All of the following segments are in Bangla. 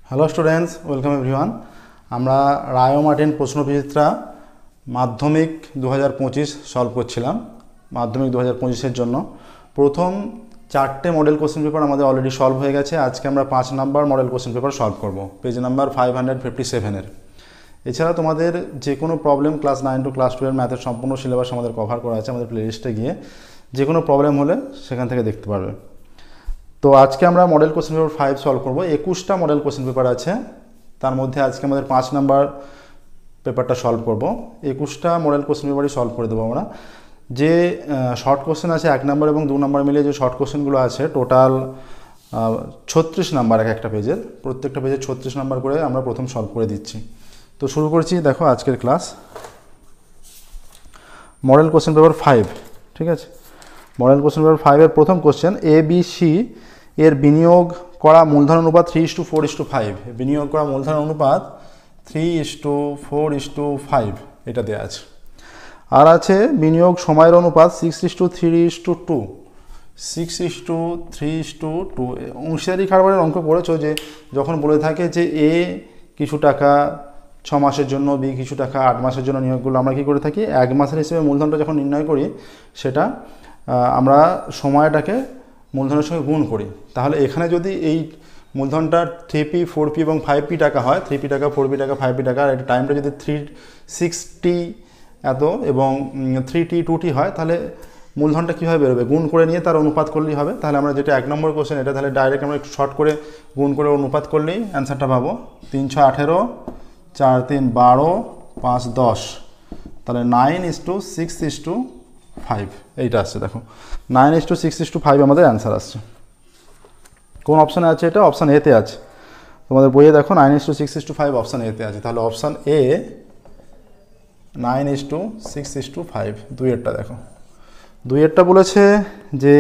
Hello students, welcome everyone. আমরা রায় মার্টিন প্রশ্নবিচিত্রা মাধ্যমিক 2025 সলভ করছিলাম। মাধ্যমিক 2025-এর জন্য প্রথম 4টে মডেল কোশ্চেন পেপার আমাদের অলরেডি সলভ হয়ে গেছে। আজকে আমরা 5 number model question paper solve করব, পেজ নাম্বার 557-এর। এছাড়া তোমাদের যে কোনো প্রবলেম ক্লাস 9 টু ক্লাস 12 ম্যাথের সম্পূর্ণ সিলেবাস আমাদের কভার করা আছে। আমাদের প্লেলিস্টে গিয়ে যে কোনো প্রবলেম হলে সেখান থেকে দেখতে পারবে। তো আজকে আমরা মডেল কোশ্চেন পেপার 5 সলভ করব। 21টা মডেল কোশ্চেন পেপার আছে, তার মধ্যে আজকে আমাদের 5 নাম্বার পেপারটা সলভ করব। 21টা মডেল কোশ্চেন পেপারই সলভ করে দেবো আমরা। যে শর্ট কোশ্চেন আছে 1 নাম্বার এবং 2 নাম্বার মিলিয়ে যে শর্ট কোশ্চেনগুলো আছে টোটাল 36 নাম্বার একটা পেজের, প্রত্যেকটা পেজে 36 নাম্বার করে আমরা প্রথম সলভ করে দিচ্ছি। তো শুরু করছি, দেখো আজকের ক্লাস মডেল কোশ্চেন পেপার 5। ঠিক আছে, মডেল কোশ্চেন পেপার 5-এর প্রথম কোশ্চেন, ABC এর বিনিয়োগ করা মূলধন অনুপাত 3:4:5। বিনিয়োগ করা মূলধন অনুপাত 3:4:5 এটা দেওয়া আছে। আর আছে বিনিয়োগ সময়ের অনুপাত 6:3:2। 6:3:2। অংশীদারি কারবারের অঙ্ক করেছো যে যখন বলে থাকে যে এ কিছু টাকা 6 মাসের জন্য, বি কিছু টাকা 8 মাসের জন্য নিয়োগগুলো আমরা কী করে থাকি, 1 মাসের হিসেবে মূলধনটা যখন নির্ণয় করি সেটা আমরা সময়টাকে মূলধনের সঙ্গে গুণ করি। তাহলে এখানে যদি এই মূলধনটা 3p 4p এবং 5p টাকা হয়, 3p টাকা 4p টাকা 5p টাকা, আর এটা টাইমটা যদি 6t এত এবং 3t 2t হয়, তাহলে মূলধনটা কীভাবে বেরোবে, গুণ করে নিয়ে তার অনুপাত করলেই হবে। তাহলে আমরা যেটা 1 নম্বর কোশ্চেন এটা, তাহলে ডাইরেক্ট আমরা একটু শর্ট করে গুণ করে অনুপাত করলেই অ্যান্সারটা পাবো। 3 6 18, 4 3 12, 5 10, তাহলে 9:6:5 এইটা আসছে। দেখো 9:6:5 আমাদের অ্যান্সার আসছে। কোন অপশানে আছে এটা? অপশান এতে আছে। তোমাদের বইয়ে দেখো 9:6:5 অপশান এতে আছে। তাহলে অপশান এ 9:6:5। 2-এরটা দেখো, 2-এরটা বলেছে যে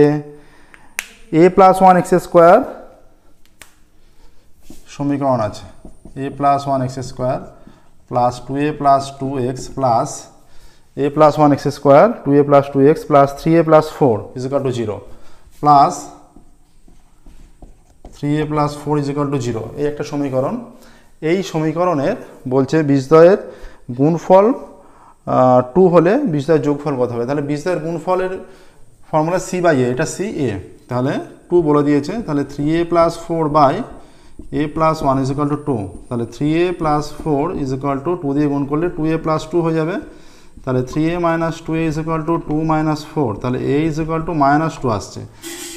a+1x² সমীকরণ আছে। a+1x² plus 2a+2x plus a+1x² 2a+2x plus 3a+4 = 0 plus 3a+4 = 0 এই একটা সমীকরণ। এই সমীকরণের বলছে বীজদ্বয়ের গুণফল 2 হলে বীজদ্বয়ের যোগফল কত হবে। তাহলে বীজদ্বয়ের গুণফলের ফর্মুলা c/a, এটা ca, তাহলে 2 বলে দিয়েছে। তাহলে 3a+4/a+1 = 2। তাহলে 3a+4 = 2 দিয়ে গুণ করলে 2a+2 হয়ে যাবে। তাহলে 3a - 2a = 2 - 4, তাহলে a = -2 আসছে।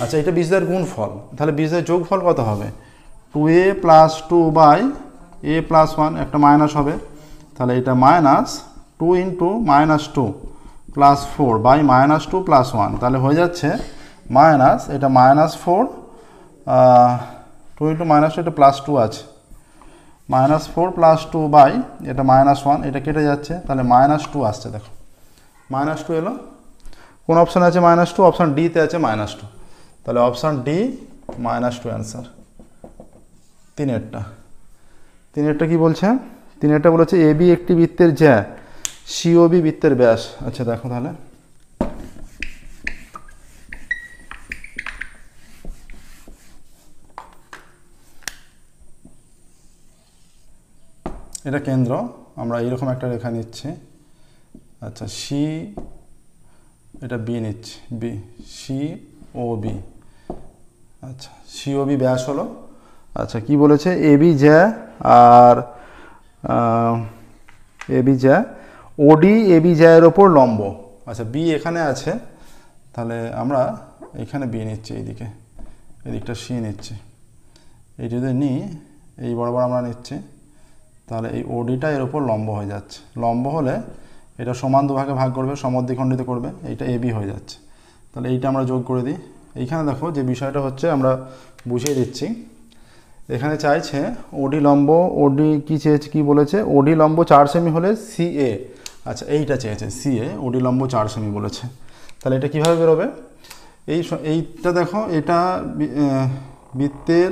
আচ্ছা, এটা বীজদ্বয়ের গুণফল, তাহলে বীজদ্বয়ের যোগফল কত হবে? 2a+2/a+1, একটা মাইনাস হবে, তাহলে এটা -2 × -2 + 4/-2 + 1, তাহলে হয়ে যাচ্ছে মাইনাস, এটা -4, 2 × -2, এটা +2 আছে, -4 + 2 এটা -1, এটা কেটে যাচ্ছে, তাহলে -2 আসছে। দেখো -2 এলো। কোন অপশান আছে -2? অপশান ডিতে আছে -2। তাহলে অপশান ডি -2 অ্যান্সার। 3-এরটা কি বলছে? 3-এরটা বলেছে এবি একটি বৃত্তের জ্যা, সিওবি বৃত্তের ব্যাস। আচ্ছা দেখো, তাহলে এটা কেন্দ্র, আমরা এইরকম একটা রেখা নিচ্ছি। আচ্ছা, সি, এটা বি নিচ্ছি, বি, সি ও বি। আচ্ছা, সি ও বি ব্যাস হলো। আচ্ছা, কি বলেছে? এবি জ্যা আর এবি জ্যা, ওডি এবি জ্যায়ের ওপর লম্ব। আচ্ছা, বি এখানে আছে, তাহলে আমরা এখানে বি নিচ্ছি, এইদিকে, এদিকটা সি নিচ্ছি। এই যদি নিই, এই বরাবর আমরা নিচ্ছি, তাহলে এই ওডিটা এর ওপর লম্ব হয়ে যাচ্ছে। লম্ব হলে এটা সমান দুভাগে ভাগ করবে, সমদ্বিখণ্ডিত করবে, এইটা এবি হয়ে যাচ্ছে। তাহলে এইটা আমরা যোগ করে দিই। এইখানে দেখো যে বিষয়টা হচ্ছে আমরা বুঝিয়ে দিচ্ছি। এখানে চাইছে ওডি লম্ব, ওডি কি চেয়েছে, কি বলেছে? ওডি লম্ব 4 সেমি হলে সিএ। আচ্ছা, এইটা চেয়েছে সিএ, ওডি লম্ব 4 সেমি বলেছে। তাহলে এটা কীভাবে বেরোবে? এইটা দেখো, এটা বৃত্তের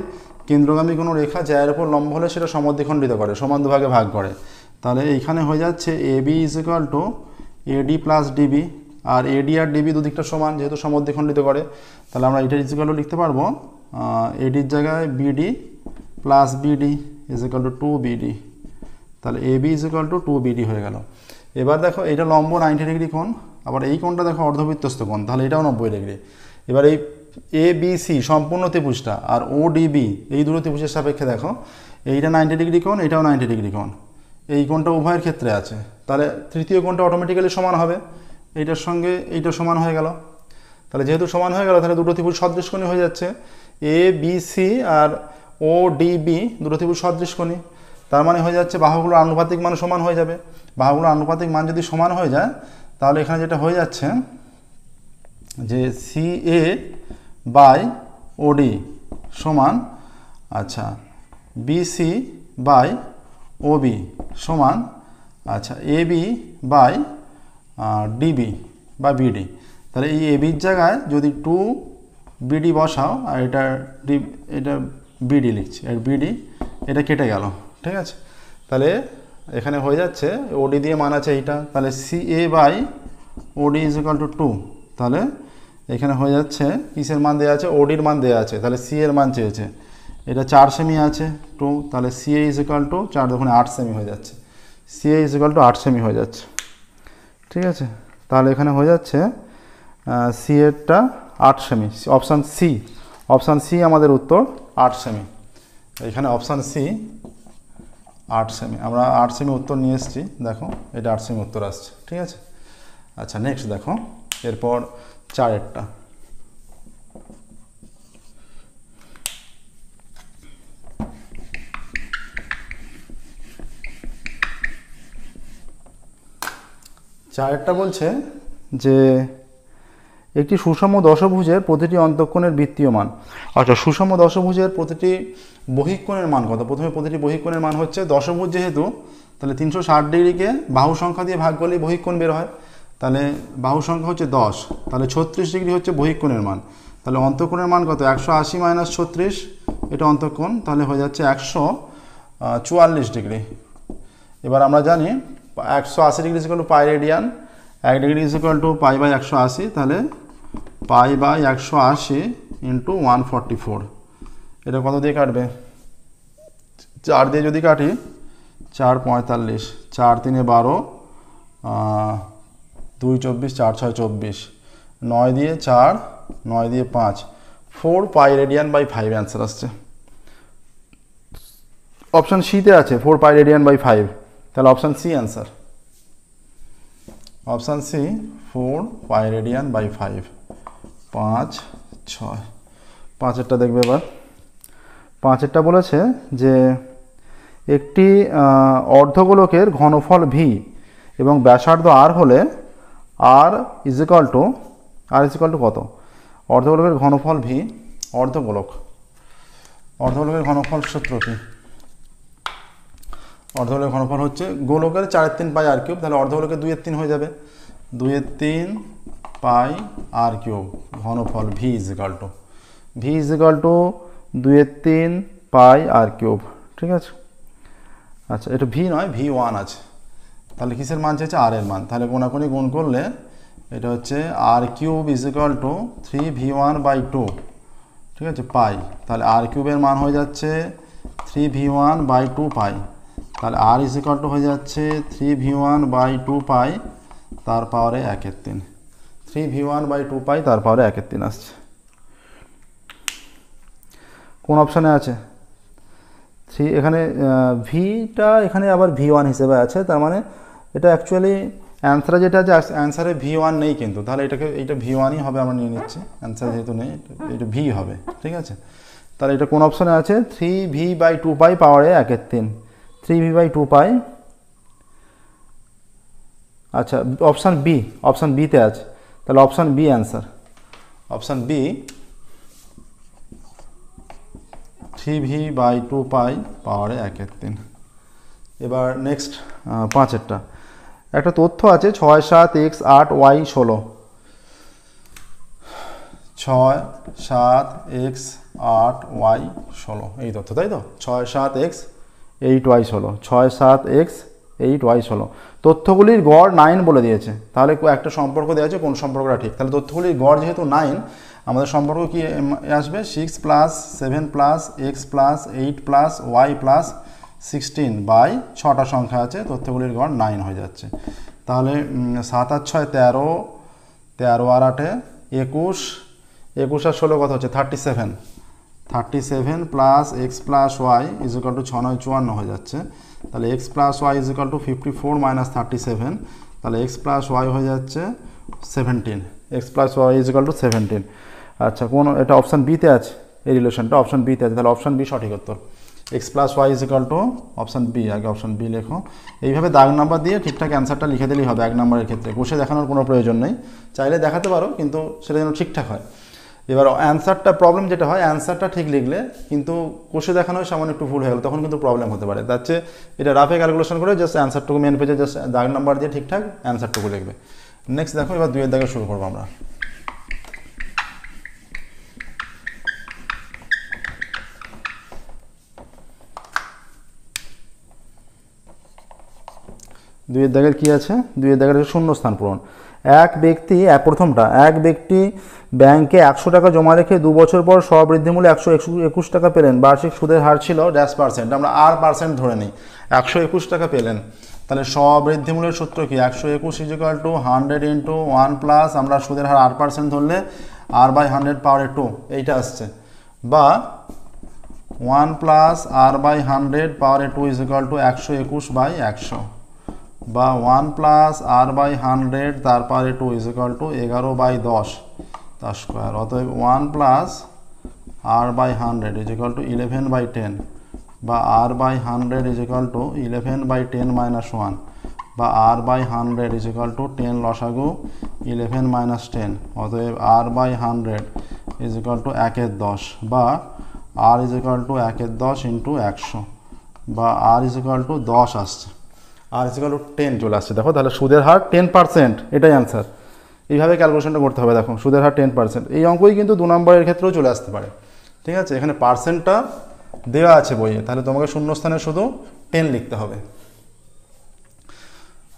কেন্দ্রগামী কোনো রেখা জ্যায়ের ওপর লম্ব হলে সেটা সমদ্বিখণ্ডিত করে, সমান দুভাগে ভাগ করে। তাহলে এইখানে হয়ে যাচ্ছে এবি = AD + DB, আর এডি আর ডিবি দুদিকটা সমান, যেহেতু সমদ্বিখণ্ডিত করে, তাহলে আমরা এটা ইকুয়াল লিখতে পারবো এডির জায়গায় BD plus BD is equal two 2BD, তাহলে AB is equal two 2BD হয়ে গেল। এবার দেখো এটা লম্ব 90 ডিগ্রি কোণ, আবার এই কোণটা দেখো অর্ধবৃত্তস্থ কোণ, তাহলে এটাও 90 ডিগ্রি। এবার এই ABC সম্পূর্ণ ত্রিভুজটা আর ODB এই দুটো ত্রিভুজের সাপেক্ষে দেখো এইটা 90 ডিগ্রি কোণ, এটাও 90 ডিগ্রি কোণ, এই কোণটা উভয়ের ক্ষেত্রে আছে, তাহলে তৃতীয় কোণটা অটোমেটিক্যালি সমান হবে, এইটার সঙ্গে এইটা সমান হয়ে গেল। তাহলে যেহেতু সমান হয়ে গেল তাহলে দুটো ত্রিভুজ সদৃশকোণী হয়ে যাচ্ছে, ABC আর ODB দুটো ত্রিভুজ সদৃশকোণী, তার মানে হয়ে যাচ্ছে বাহুগুলোর আনুপাতিক মান সমান হয়ে যাবে। বাহুগুলোর আনুপাতিক মান যদি সমান হয়ে যায় তাহলে এখানে যেটা হয়ে যাচ্ছে যে CA বাই OD সমান, আচ্ছা BC বাই OB সমান, আচ্ছা AB বাই DB বা BD। তাহলে এই ABর জায়গায় যদি 2BD বসাও আর এটা BD লিখছি, আর BD এটা কেটে গেল, ঠিক আছে। তাহলে এখানে হয়ে যাচ্ছে OD দিয়ে মান আছে এইটা, তাহলে CA by OD is equal to 2, তাহলে এখানে হয়ে যাচ্ছে কিসের মান দেওয়া আছে, ODর মান দেওয়া আছে, তাহলে C এর মান চেয়েছে, এটা 4 সেমি আছে 2, তাহলে CA ইজ ইকুয়াল টু 4 দোকানে 8 সেমি হয়ে যাচ্ছে, CA is equal to 8 semi হয়ে যাচ্ছে, ঠিক আছে। তাহলে এখানে হয়ে যাচ্ছে সি এরটা 8 সেমি, অপশান সি আমাদের উত্তর 8 সেমি। এখানে অপশান সি 8 সেমি, আমরা 8 সেমি উত্তর নিয়ে এসেছি, দেখো এটা 8 সেমি উত্তর আসছে, ঠিক আছে। আচ্ছা নেক্সট দেখো, এরপর 4এরটা, বলছে যে একটি সুষম দশভুজের প্রতিটি অন্তঃকোণের বৃত্তীয় মান। আচ্ছা সুষম দশভুজের প্রতিটি বহিঃকোণের মান কত? প্রথমে প্রতিটি বহিঃকোণের মান হচ্ছে, দশভুজ যেহেতু তাহলে 360 ডিগ্রিকে বাহু সংখ্যা দিয়ে ভাগ করলেই বহিঃকোণ বের হয়, তাহলে বাহু সংখ্যা হচ্ছে 10, তাহলে 36 ডিগ্রি হচ্ছে বহিঃকোণের মান, তাহলে অন্তঃকোণের মান কত? 180 মাইনাস 36, এটা অন্তঃকোণ, তাহলে হয়ে যাচ্ছে 144 ডিগ্রি। এবার আমরা জানি 180 degree equal to pi radian, 1 degree equal to pi by 180, তাহলে পাই বাই 180 ইন্টু 144, এটা কত দিয়ে কাটবে? 4 দিয়ে যদি কাটি 4 45, 4 3 12, 2 24, 4 6 24, 9 দিয়ে 4, 9 দিয়ে 5, 4 পাই রেডিয়ান বাই 5 অ্যান্সার আসছে। অপশান সিতে আছে 4 পাই রেডিয়ান বাই 5, তাহলে option C answer, option C 4 pi radian by 5। 5 6, 5এরটা দেখবে এবার। 5এরটা বলেছে যে একটি অর্ধগোলকের ঘনফল ভি এবং ব্যাসার্ধ আর হলে আর ইজ ইকুয়াল টু কত? অর্ধগোলকের ঘনফল ভি, অর্ধগোলকের ঘনফল সূত্র কি? অর্ধগোলকের ঘনফল হচ্ছে গোলকের 4/3 পাই আর কিউব, তাহলে অর্ধগোলকের 2/3 হয়ে যাবে, 2/3 পাই আর কিউব ঘনফল V is equal to 2/3 pi r cube, ঠিক আছে। আচ্ছা এটা ভি নয়, V1 আছে, তাহলে কিসের মান চাইছে? আর এর মান, তাহলে কোনাকুনি গুণ করলে এটা হচ্ছে r cube is equal to 3V1 by 2, ঠিক আছে, পাই, তাহলে আর কিউবের মান হয়ে যাচ্ছে 3V1 বাই 2 পাই, তাহলে আর ইজ ইকুয়াল টু হয়ে যাচ্ছে 3V1 বাই 2 পাই তার পাওয়ারে 1/3, 3V1 বাই 2 পাই তার পাওয়ারে 1/3 আসছে। কোন অপশানে আছে? 3, এখানে ভিটা এখানে আবার V1 হিসেবে আছে, তার মানে এটা অ্যাকচুয়ালি অ্যান্সারে যেটা আছে, অ্যান্সারে V1 নেই কিন্তু, তাহলে এইটা V1ই হবে, আমরা নিয়ে নিচ্ছি, অ্যান্সার যেহেতু নেই এটা ভি হবে, ঠিক আছে। তাহলে এটা কোন অপশানে আছে? 3V বাই 2 পাই পাওয়ারে 1/3, 3V বাই 2 পাই, আচ্ছা অপশান বিতে আছে, তাহলে option B answer, option B 3V by 2 pi পাওয়ারে 1/3। এবার নেক্সট 5এরটা, একটা তথ্য আছে 6 7 x 8 y 16, 6 7 x 8 y 16 এই তথ্য, তাই তো? 6 7 x 8 y 16, 6 7 x 8 y 16, তথ্যগুলির গড় 9 বলে দিয়েছে, তাহলে একটা সম্পর্ক দেওয়া আছে, কোন সম্পর্কটা ঠিক? তাহলে তথ্যগুলির গড় যেহেতু 9, আমাদের সম্পর্ক কি আসবে? 6 plus 7 plus x plus 8 plus y plus 16 by 6টা সংখ্যা আছে, তথ্যগুলির গড় 9 হয়ে যাচ্ছে। তাহলে 7 আর 6 13, 13 আর 8 21, 21 আর 16 কত হচ্ছে 37, 37 plus x plus y is equal to 6 9 54 হয়ে যাচ্ছে। তাহলে x plus y is equal to 54 minus 37, তাহলে এক্স প্লাস ওয়াই হয়ে যাচ্ছে 17, x plus y is equal to 17। আচ্ছা, কোন এটা অপশান বিতে আছে, এই রিলেশনটা অপশান বিতে আছে, তাহলে অপশান বি সঠিক উত্তর। X plus y is equal to option B, আগে অপশান বি লেখো। এইভাবে দাগ নাম্বার দিয়ে ঠিকঠাক অ্যান্সারটা লিখে দিলেই হবে 1 নম্বরের ক্ষেত্রে, কষে দেখানোর কোনো প্রয়োজন নেই, চাইলে দেখাতে পারো কিন্তু সেটা যেন ঠিকঠাক হয়। এবার অ্যান্সারটা প্রবলেম যেটা হয়, অ্যান্সারটা ঠিক লিখলে কিন্তু কষে দেখানো সামান্য একটু ভুল হয়ে গেল, তখন কিন্তু প্রবলেম হতে পারে। তার চেয়ে এটা রাফে ক্যালকুলেশন করে জাস্ট অ্যান্সারটুকু মেন পেজে জাস্ট দাগ নাম্বার দিয়ে ঠিকঠাক অ্যান্সারটুকু লিখবে। নেক্সট দেখো, এবার 2 এর দাগে শুরু করবো আমরা। দুইয়ের দাগের কী আছে, 2 এর দাগের শূন্যস্থান পূরণ। এক ব্যক্তি, প্রথমটা, এক ব্যক্তি ব্যাংকে 100 টাকা জমা রেখে 2 বছর পর স্ববৃদ্ধিমূল্যে 121 টাকা পেলেন। বার্ষিক সুদের হার ছিল %, আমরা আর পার্সেন্ট ধরে নিই, 121 টাকা পেলেন। তাহলে স্ববৃদ্ধিমূল্যের সূত্র কি, 121 is equal two 100 into 1 plus, আমরা সুদের হার r% ধরলে r/100 পাওয়ার 2, এইটা আসছে, বা 1 plus r/100 power 2 is equal two 121/100, বা 1 প্লাস r/100 তার পাওয়ারে 2 ইজ ইকুয়াল টু 11/10 তার স্কোয়ার। অতএব 1 plus r/100 is equal two 11/10, বা r/100 is equal two 11/10 minus 1, বা r/100 ইজ ইকুয়াল টু 10 লসাগু 11 মাইনাস 10। অতএব r/100 ইজ ইকুয়াল টু 1/10, বা r is equal two 1/10 into 100, বা r ইজ ইকুয়াল টু 10 আসছে, আর ইজ ইকুয়াল টু 10 চলে আসছে। দেখো, তাহলে সুদের হার 10%, এটাই অ্যান্সার। এইভাবে ক্যালকুলেশনটা করতে হবে। দেখো, সুদের হার 10%, এই অঙ্কই কিন্তু 2 নম্বরের ক্ষেত্রেও চলে আসতে পারে। ঠিক আছে, এখানে পার্সেন্টটা দেওয়া আছে বইয়ে, তাহলে তোমাকে শূন্যস্থানে শুধু 10 লিখতে হবে।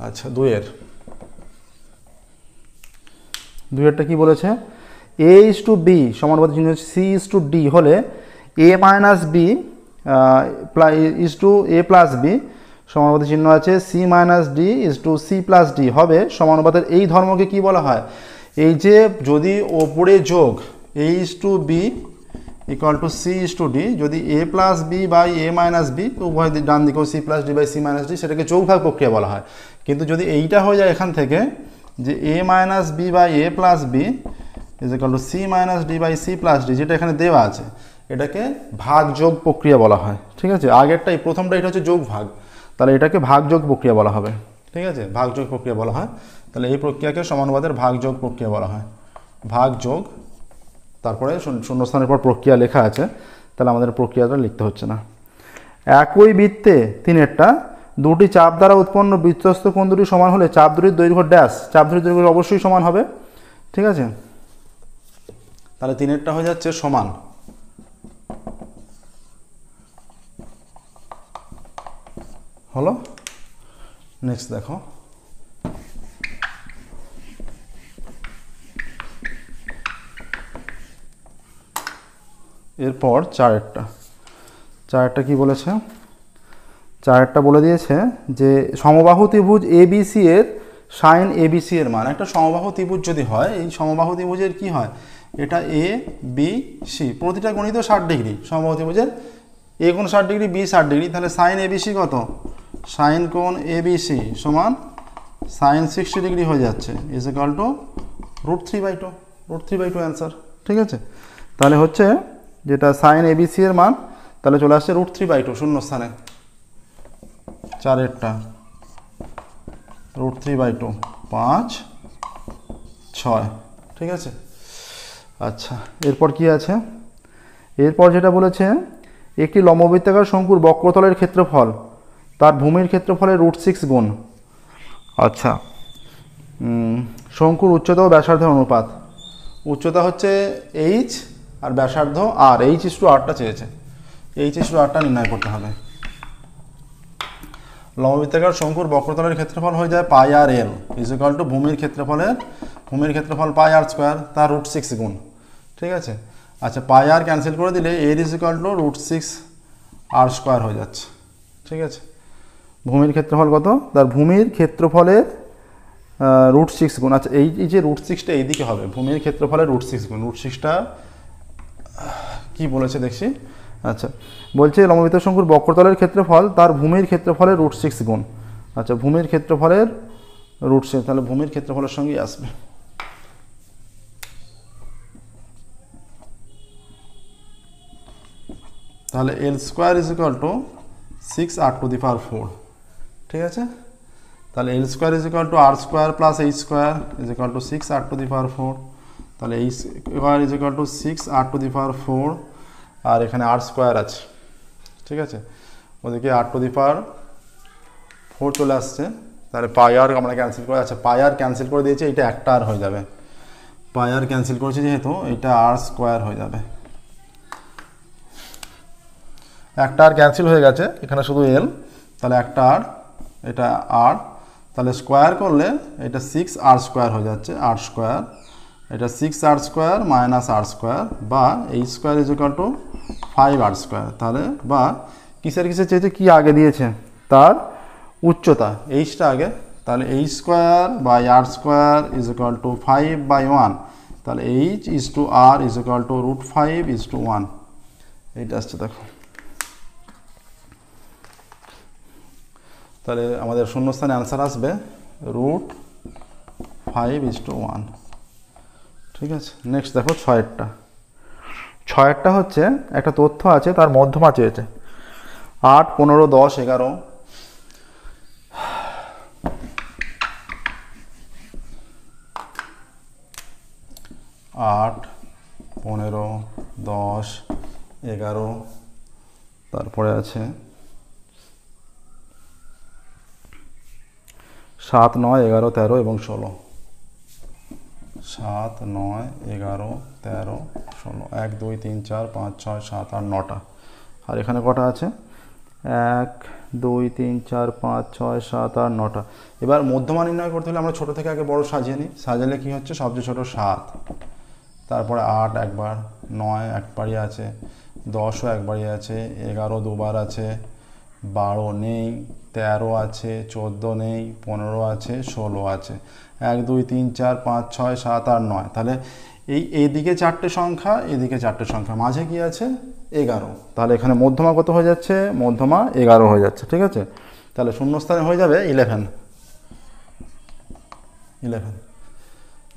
আচ্ছা, 2-এরটা কি বলেছে, a is to b সমানুপাতিক চিহ্ন c is to d হলে a minus b is to a plus b সমানুপাতিক চিহ্ন আছে c minus d is to c plus d হবে সমানুপাতের এই ধর্মকে কি বলা হয়, এই যে যদি ওপরে যোগ a is to b equal to c is to d, যদি a plus b by a minus b, উভয় ডান দিকেও c plus d by c minus d, সেটাকে যোগভাগ প্রক্রিয়া বলা হয়। কিন্তু যদি এইটা হয়ে যায় এখান থেকে যে a minus b by a plus b is equal to c minus d by c plus d, যেটা এখানে দেওয়া আছে, এটাকে ভাগ যোগ প্রক্রিয়া বলা হয়। ঠিক আছে, আগেরটাই প্রথমটা এটা হচ্ছে যোগ ভাগ, তাহলে এটাকে ভাগযোগ প্রক্রিয়া বলা হবে। ঠিক আছে, ভাগযোগ প্রক্রিয়া বলা হয়। তাহলে এই প্রক্রিয়াকে সমানুপাতের ভাগযোগ প্রক্রিয়া বলা হয়। ভাগযোগ, তারপরে শূন্যস্থানের পর প্রক্রিয়া লেখা আছে, তাহলে আমাদের প্রক্রিয়াটা লিখতে হচ্ছে না। একই বৃত্তে 3-এরটা, দুটি চাপ দ্বারা উৎপন্ন বৃত্তস্থ কোণ দুটি সমান হলে চাপ দুটির দৈর্ঘ্য ড্যাশ, চাপ দুটির দৈর্ঘ্য অবশ্যই সমান হবে। ঠিক আছে, তাহলে 3-এরটা হয়ে যাচ্ছে সমান। হলো, নেক্সট দেখো, এরপর 4-এরটা কি বলেছে, 4-এরটা বলে দিয়েছে যে সমবাহু ত্রিভুজ এবিসি এর সাইন এবিসি এর মান, একটা সমবাহু ত্রিভুজ যদি হয়, এই সমবাহু ত্রিভুজের কি হয়, এটা এ বি সি, প্রতিটা গণিত 60 ডিগ্রি, সমবাহু ত্রিভুজের এ কোণ 60 ডিগ্রি, বি 60 ডিগ্রি, তাহলে সাইন এবিসি কত, সাইন কোণ এবিসি সমান সাইন 60 ডিগ্রি হয়ে যাচ্ছে, ইজ ইকুয়াল টু √3/2, √3/2 অ্যান্সার। ঠিক আছে, তাহলে হচ্ছে যেটা সাইন এবিসি এর মান, তাহলে চলে আসছে √3/2 শূন্যস্থানে। 4-এরটা √3/2 5 6। ঠিক আছে, আচ্ছা, এরপর কি আছে, এরপর যেটা বলেছে একটি লম্ববৃত্তাকার শঙ্কুর বক্রতলের ক্ষেত্রফল তার ভূমির ক্ষেত্রফলের √6 গুণ। আচ্ছা, শঙ্কুর উচ্চতা ও ব্যাসার্ধের অনুপাত, উচ্চতা হচ্ছে h আর ব্যাসার্ধ r, h/r চেয়েছে, h/r নির্ণয় করতে হবে। লম্ববৃত্তাকার শঙ্কুর বক্রতলের ক্ষেত্রফল হয়ে যায় πr/l ইজ ইকুয়াল টু ভূমির ক্ষেত্রফল πr², তার √6 গুণ। ঠিক আছে, আচ্ছা, πr ক্যান্সেল করে দিলে a is equal two √6r² হয়ে যাচ্ছে। ঠিক আছে, ভূমির ক্ষেত্রফল কত, তার ভূমির ক্ষেত্রফলের √6 গুণ। আচ্ছা এই যে √6টা এইদিকে হবে, ভূমির ক্ষেত্রফলের √6 গুণ। √6টা কি বলেছে দেখছি। আচ্ছা বলছে লম্ববৃত্ত শঙ্কুর বক্রতলের ক্ষেত্রফল তার ভূমির ক্ষেত্রফলের √6 গুণ। আচ্ছা ভূমির ক্ষেত্রফলের √6, তাহলে ভূমির ক্ষেত্রফলের সঙ্গেই আসবে। তাহলে L² = 6r⁴, ঠিক আছে। তাহলে L² = r² + h² = 6r⁴, তাহলে h² = 6r⁴, আর এখানে r² আছে, ঠিক আছে, ওদিকে r⁴ চলে আসছে, তাহলে পাই আর আমরা ক্যান্সেল করে, আচ্ছা পাই আর ক্যান্সেল করে দিয়েছি, এটা একটা আর হয়ে যাবে, পাই আর ক্যান্সেল করেছি যেহেতু এটা r² হয়ে যাবে, একটা আর ক্যান্সেল হয়ে গেছে, এখানে শুধু l, তাহলে একটা আর, এটা r, তাহলে স্কোয়ার করলে এটা 6r² হয়ে যাচ্ছে, r², এটা 6r² - r², বা h² = 5r², তাহলে বা কিসের চেয়েছে, কি আগে দিয়েছে, তার উচ্চতা, এইচটা আগে, তাহলে h² / r² = 5/1, তাহলে h = r = √5:1, এইটা আসছে দেখো। তাহলে আমাদের শূন্যস্থানে অ্যান্সার আসবে √5:1, ঠিক আছে। নেক্সট দেখো 6এরটা হচ্ছে একটা তথ্য আছে, তার মধ্যমা চেয়েছে 8, 15, 10, 11, 8, 15, 10, 11, তারপরে আছে 7, 9, 11, 13 এবং 16, 7, 9, 11, 13, 16, 1, 2, 3, 4, 5, 6, 7, 8, 9টা, আর এখানে কটা আছে, 1, 2, 3, 4, 5, 6, 7, 8, 9টা। এবার মধ্যমা নির্ণয় করতে হলে আমরা ছোট থেকে আগে বড় সাজিয়ে নিই, সাজালে কি হচ্ছে, সবচেয়ে ছোট 7, তারপরে 8 একবার, 9 একবারই আছে, 10ও একবারই আছে, 11 দুবার আছে, 12 নেই, 13 আছে, 14 নেই, 15 আছে, 16 আছে, 1, 2, 3, 4, 5, 6, 7, 8, 9, তাহলে এইদিকে 4টে সংখ্যা, এদিকে 4টে সংখ্যা, মাঝে কি আছে, 11, তাহলে এখানে মধ্যমা কত হয়ে যাচ্ছে, মধ্যমা 11 হয়ে যাচ্ছে, ঠিক আছে। তাহলে শূন্যস্থানে হয়ে যাবে 11।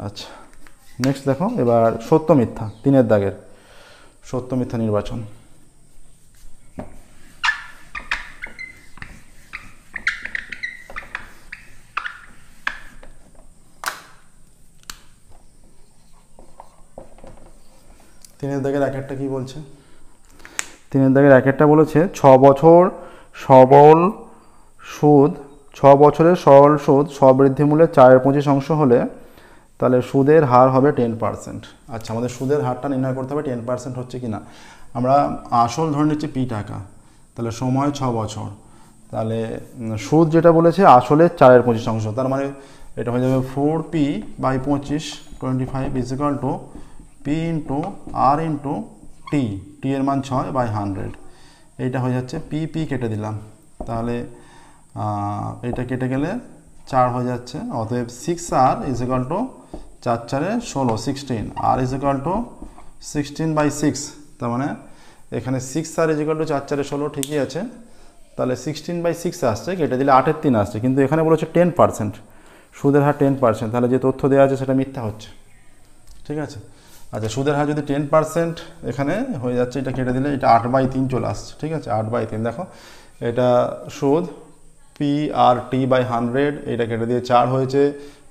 আচ্ছা নেক্সট দেখো, এবার সত্য মিথ্যা, 3এর দাগের সত্য মিথ্যা নির্বাচন। তিনের দাগের এক একটা কি বলছে, 3এর দাগের এক একটা বলেছে 6 বছরের সরল সুদ স্ববৃদ্ধিমূল্যের 4/25 হলে তাহলে সুদের হার হবে 10%। আচ্ছা আমাদের সুদের হারটা নির্ণয় করতে হবে 10% হচ্ছে কি না। আমরা আসল ধরে নিচ্ছি p টাকা, তাহলে সময় 6 বছর, তাহলে সুদ যেটা বলেছে আসলে 4/25, তার মানে এটা হয়ে যাবে 4p/25, 25 = p × r × t, t এর মান 6/100, এইটা হয়ে যাচ্ছে p কেটে দিলাম, তাহলে এটা কেটে গেলে 4 হয়ে যাচ্ছে, অতএব 6r = 4 4 16, 16, r = 16/6, তার মানে এখানে 6r = 4 4 16 ঠিকই আছে, তাহলে 16/6 আসছে, কেটে দিলে 8/3 আসছে, কিন্তু এখানে বলেছে 10%, সুদের হার 10%, তাহলে যে তথ্য দেওয়া আছে সেটা মিথ্যা হচ্ছে, ঠিক আছে। আচ্ছা সুদের হার যদি 10% এখানে হয়ে যাচ্ছে, এটা কেটে দিলে এটা 8/3 চলে আসছে, ঠিক আছে, 8/3, দেখো এটা সুদ p/r/100, এটা কেটে দিয়ে 4 হয়েছে,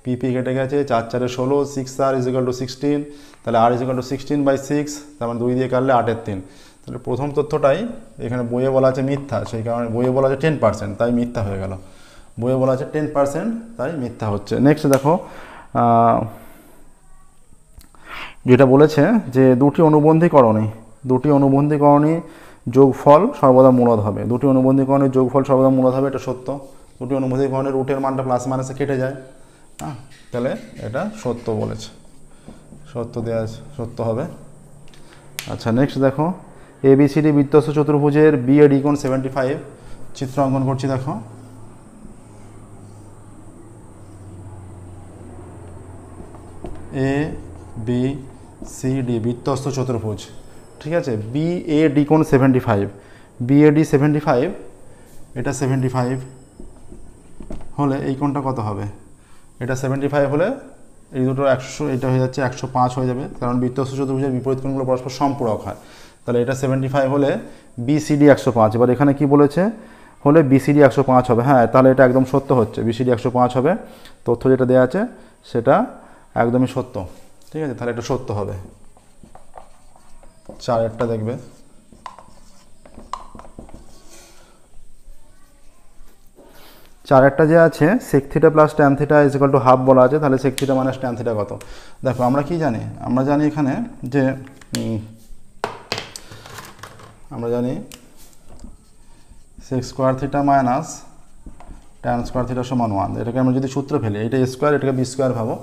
p কেটে গেছে, 4 4 16, 6r = 16, তাহলে r = 16/6, তার মানে 2 দিয়ে কাটলে 8/3, তাহলে প্রথম তথ্যটাই এখানে বইয়ে বলা আছে মিথ্যা, সেই কারণে বইয়ে বলা আছে 10%, তাই মিথ্যা হয়ে গেল, বইয়ে বলা আছে 10%, তাই মিথ্যা হচ্ছে। নেক্সট দেখো যেটা বলেছে যে দুটি অনুবন্ধীকরণে যোগফল সর্বদা মূলদ হবে, দুটি অনুবন্ধীকরণের যোগফল সর্বদা মূলদ হবে, এটা সত্য। দুটি অনুবন্ধীকরণের রুটের মানটা প্লাস মাইনাসে কেটে যায়, হ্যাঁ, তাহলে এটা সত্য বলেছে, সত্য দেওয়া সত্য হবে। আচ্ছা নেক্সট দেখো ABCD বৃত্তস্থ চতুর্ভুজের BAD কোণ 75, চিত্র অঙ্কন করছি, দেখো এ বি সি ডি বৃত্তস্থ চতুর্ভুজ, ঠিক আছে। বি এ ডি কোণ 75, বি এ ডি 75, এটা 75 হলে এই কোণটা কত হবে? এটা 75 হলে এই দুটো 100, এটা হয়ে যাচ্ছে 105 হয়ে যাবে, কারণ বৃত্তস্থ চতুর্ভুজের বিপরীত কোণগুলো পরস্পর সম্পূরক হয়। তাহলে এটা 75 হলে বিসিডি 105। এবার এখানে কি বলেছে? হলে বিসিডি 105 হবে। হ্যাঁ, তাহলে এটা একদম সত্য হচ্ছে, বিসিডি 105 হবে। তথ্য যেটা দেওয়া আছে সেটা একদমই সত্য, ঠিক আছে। তাহলে এটা সত্য হবে। 4 দেখবে, যে আছে sec theta plus tan theta is equal to half বলা আছে, তাহলে sec theta minus tan theta কত? দেখো আমরা কি জানি? আমরা জানি এখানে যে আমরা জানি sec square theta minus tan square theta সমান 1। এটাকে আমরা যদি সূত্র ফেলি, এটা a স্কোয়ার, এটাকে b স্কোয়ার ভাবো,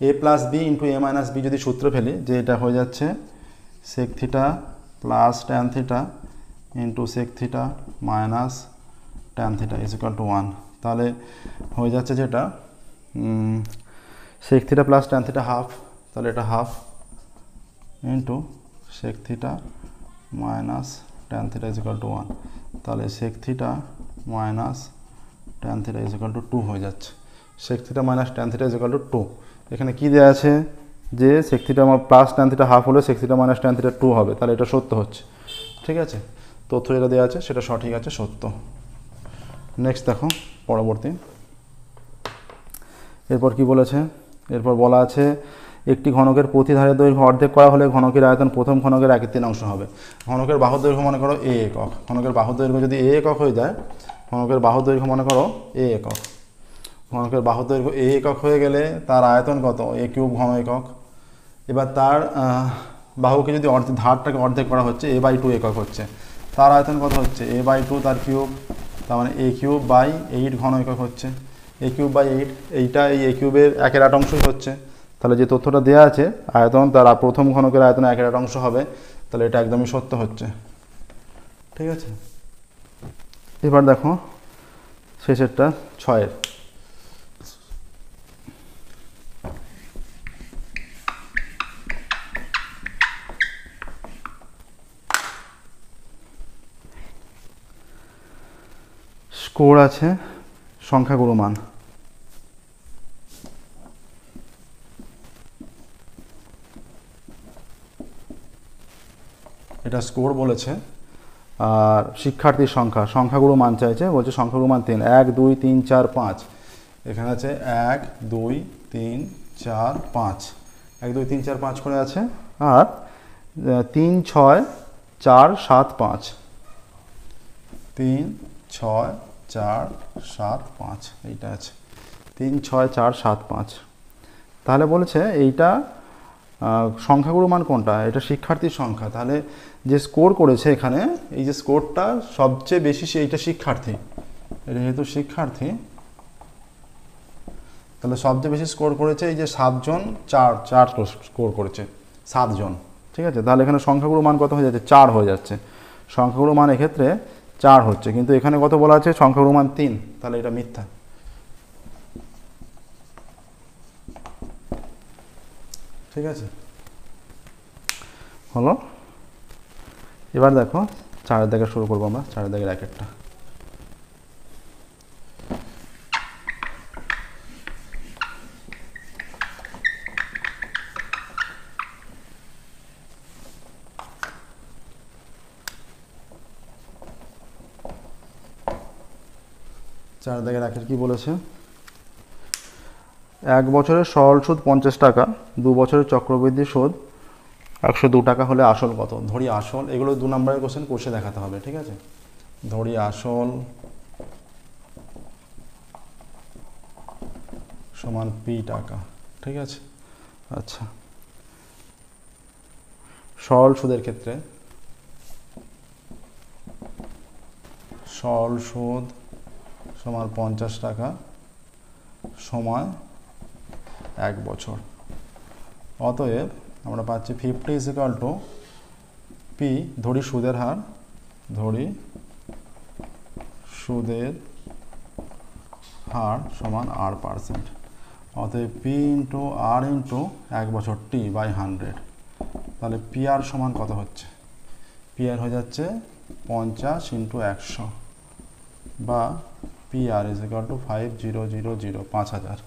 a plus B into a minus B যদি সূত্র ফেলি, যে এটা হয়ে যাচ্ছে sec theta plus tan theta into sec theta minus tan theta is equal to 1। তাহলে হয়ে যাচ্ছে যেটা sec theta plus tan theta half, তাহলে এটা half into sec theta minus tan theta is equal to 1। তাহলে sec theta minus tan theta is equal to 2 হয়ে যাচ্ছে। sec theta minus tan theta is equal to 2। এখানে কি দেওয়া আছে? যে sec theta plus tan theta half হলে sec theta minus tan theta 2 হবে, তাহলে এটা সত্য হচ্ছে, ঠিক আছে। তথ্য যেটা দেওয়া আছে সেটা সঠিক আছে, সত্য। নেক্সট দেখো পরবর্তী, এরপর কি বলেছে? এরপর বলা আছে একটি ঘনকের প্রতিধারের দৈর্ঘ্য অর্ধেক করা হলে ঘনকের আয়তন প্রথম ঘনকের 1/3 হবে। ঘনকের বাহুর দৈর্ঘ্য মনে করো a একক। ঘনকের বাহুর দৈর্ঘ্য যদি a একক হয়ে যায়, ঘনকের বাহুর দৈর্ঘ্য মনে করো a একক। ঘনকের বাহুর দৈর্ঘ্য a একক হয়ে গেলে তার আয়তন কত? a কিউব ঘন একক। এবার তার বাহুকে যদি ধারটাকে অর্ধেক করা হচ্ছে, a/2 একক হচ্ছে, তার আয়তন কত হচ্ছে? a/2 তার কিউব, তার মানে a কিউব বাই 8 ঘন একক হচ্ছে। a কিউব বাই 8, এইটা এই a কিউবের 1/8 অংশই হচ্ছে। তাহলে যে তথ্যটা দেওয়া আছে আয়তন তার প্রথম ঘনকের আয়তন 1/8 অংশ হবে, তাহলে এটা একদমই সত্য হচ্ছে, ঠিক আছে। এবার দেখো শেষেরটা 6-এর, স্কোর আছে সংখ্যাগুরু মান। এটা স্কোর বলেছে, আর শিক্ষার্থীর সংখ্যাগুরু মান চাইছে, বলছে সংখ্যাগুরু মান 3, 1 2 3 4 5। এখানে আছে 1 2 3 4 5, 1 2 3 4 5 করে আছে, আর 3 6 4 7 5, 3 6 4 7 5 এইটা আছে, 3 6 4 7 5। তাহলে বলেছে এইটা সংখ্যাগুরু মান কোনটা? এটা শিক্ষার্থীর সংখ্যা। তাহলে যে স্কোর করেছে এখানে, এই যে স্কোরটা সবচেয়ে বেশি এইটা শিক্ষার্থী, এটা যেহেতু শিক্ষার্থী, তাহলে সবচেয়ে বেশি স্কোর করেছে এই যে 7 জন, 4 স্কোর করেছে 7 জন, ঠিক আছে। তাহলে এখানে সংখ্যাগুরু মান কত হয়ে যাচ্ছে? 4 হয়ে যাচ্ছে। সংখ্যাগুরু মান এক্ষেত্রে 4 হচ্ছে, কিন্তু এখানে কত বলা আছে? সংখ্যাগুরু মান 3, তাহলে এটা মিথ্যা, ঠিক আছে, হলো। এবার দেখো 4 দাগে শুরু করবো আমরা, 4 দাগের এক একটা। চার দাগের একের কি বলেছে? 1 বছরের সরল সুদ 50 টাকা, 2 বছরের চক্রবৃদ্ধি সুদ 102 টাকা হলে আসল কত? ধরি আসল, এগুলো 2 নম্বরের কোশ্চেন কোর্সে দেখাতে হবে, ঠিক আছে। ধরি আসল সমান পি টাকা, ঠিক আছে। আচ্ছা, সরল সুদের ক্ষেত্রে সরল সুদ সমান 50 টাকা, সময় 1 বছর। অতএব আমরা পাচ্ছি 50 ইজ ইকুয়াল টু পি, ধরি সুদের হার, ধরি সুদের হার সমান R%। অতএব পি ইন্টু আর ইন্টু 1 বছর টি বাই 100। তাহলে পি আর সমান কত হচ্ছে? পি আর হয়ে যাচ্ছে 50 ইন্টু 100 বা p r is equal to 5000, 5000।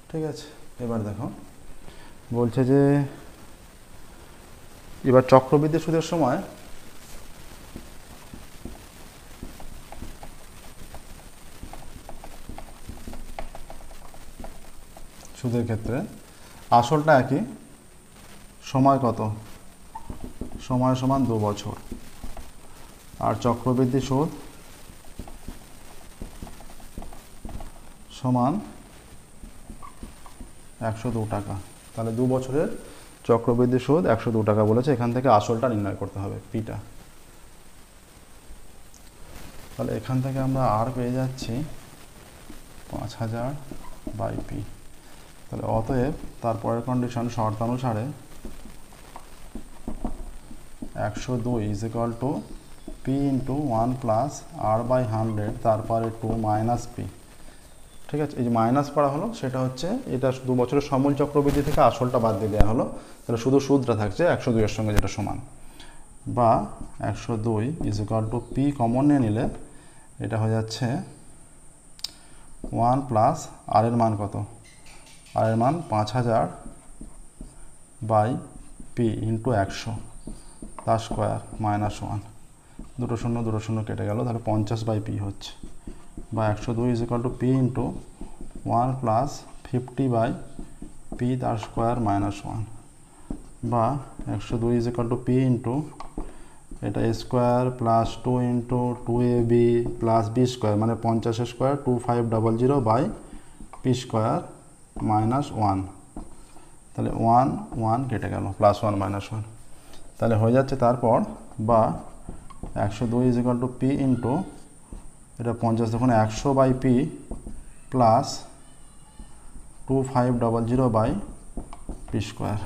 ঠিক আছে, এবার দেখো বলছে যে এবার চক্রবৃদ্ধি সুদের সময় সুদের ক্ষেত্রে আসলটা একই, সময় কত? সময় সমান 2 বছর। আর চক্রবৃদ্ধি সুদ সমান 102 টাকা। তাহলে 2 বছরের চক্রবৃদ্ধি সুদ 102 টাকা বলেছে। এখান থেকে আসলটা নির্ণয় করতে হবে, পিটা। তাহলে এখান থেকে আমরা আর পেয়ে যাচ্ছি 5000 বাই পি। তাহলে অতএব তারপরের কন্ডিশন শর্তানুসারে 102 is equal to P into 1 plus r by 100 তারপরে 2 মাইনাস পি। ঠিক আছে, এই যে মাইনাস করা হলো সেটা হচ্ছে এটা 2 বছরের সমূল চক্রবৃদ্ধি থেকে আসলটা বাদ দিয়ে দেওয়া হলো। তাহলে শুধু সুদটা থাকছে 102 এর সঙ্গে, যেটা সমান বা 102 is equal to P common নিয়ে নিলে এটা হয়ে যাচ্ছে 1 প্লাস আর এর মান কত? আর এর মান 5000 বাই পি ইন্টু 100 তার স্কোয়ার মাইনাস 1। দুটো শূন্য কেটে গেল, তাহলে 50 বাই পি হচ্ছে বা 102 is equal to P into 1 plus 50 by P তার স্কোয়ার মাইনাস 1 বা 102 is equal to P into এটা square plus 2 into 2ab plus B square মানে 50 square 2500 by P square minus 1। তাহলে 1 1 কেটে গেল, প্লাস 1 মাইনাস 1। তাহলে হয়ে যাচ্ছে তারপর বা 102 is equal to P into এটা 50 দেখুন 100 by p plus 2500 by P square.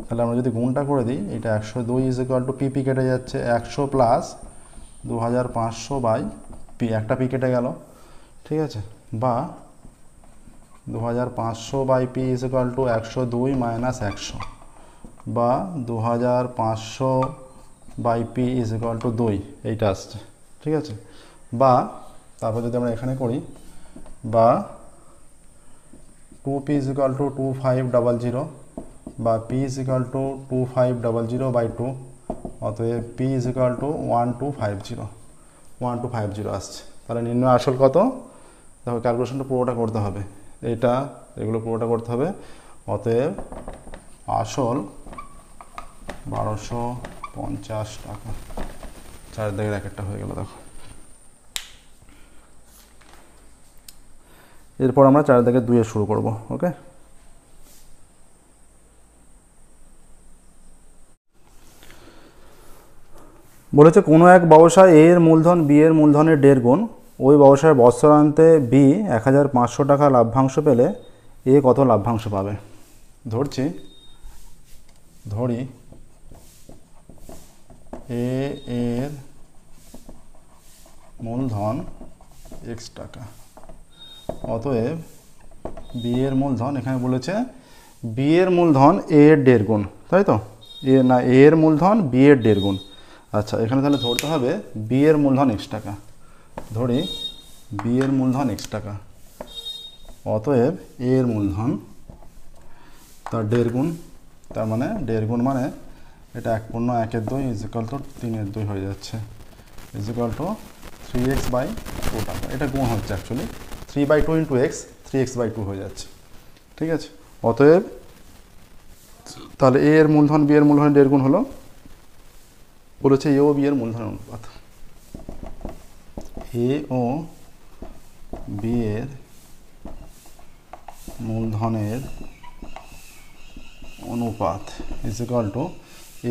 তাহলে আমরা যদি গুণটা করে দিই, এটা 102 ইজ ইকুয়াল টু পি কেটে যাচ্ছে 100 প্লাস 2500 বাই পি, একটা পি কেটে গেল। ঠিক আছে, বা 2500 by P is equal to 102 minus 100 বা 2500 by P is equal to 2, এইটা আসছে। ঠিক আছে, বা তারপর যদি আমরা এখানে করি বা 2p ইজ ইকুয়াল টু 2500 বা p is equal to 2500 by 2, অতএব p ইজ ইকুয়াল টু 1250 আসছে। তাহলে নির্ণয় আসল কত? দেখো ক্যালকুলেশনটা পুরোটা করতে হবে, এগুলো পুরোটা করতে হবে। অতএব আসল 1250 টাকা। চারদিকে র্যাকেটটা হয়ে গেল। দেখো এরপর আমরা 4 থেকে 2 শুরু করব। ওকে, বলেছে কোনো এক ব্যবসায় এ এর মূলধন বি এর মূলধনের 1.5 গুণ, ওই ব্যবসায় বৎসরান্তে বি 1500 টাকা লাভ্যাংশ পেলে এ কত লাভ্যাংশ পাবে? ধরি এ এর মূলধন x টাকা, অতএব বি এর মূলধন, এখানে বলেছে বি এর মূলধন এ এর 1.5 গুণ, তাই তো? এ এর মূলধন বি এর 1.5 গুণ। আচ্ছা, এখানে তাহলে ধরতে হবে বি এর মূলধন x টাকা। ধরি বি এর মূলধন x টাকা, অতএব এ এর মূলধন তার 1.5 গুণ, তার মানে 1.5 গুণ মানে এটা 1/1/2 ইজ ইকুয়াল টু 3/2 হয়ে যাচ্ছে, is equal two 3x by 2 টাকা। এটা গুণ হচ্ছে actually 3/2 into x, 3x by 2 হয়ে যাচ্ছে। ঠিক আছে, অতএব তাহলে এ এর মূলধন বি এর মূলধনের 1.5 গুণ হলো। বলেছে এ ও বি এর মূলধনের অনুপাত, এ ও বি এর মূলধনের অনুপাত ইজ ইকুয়াল টু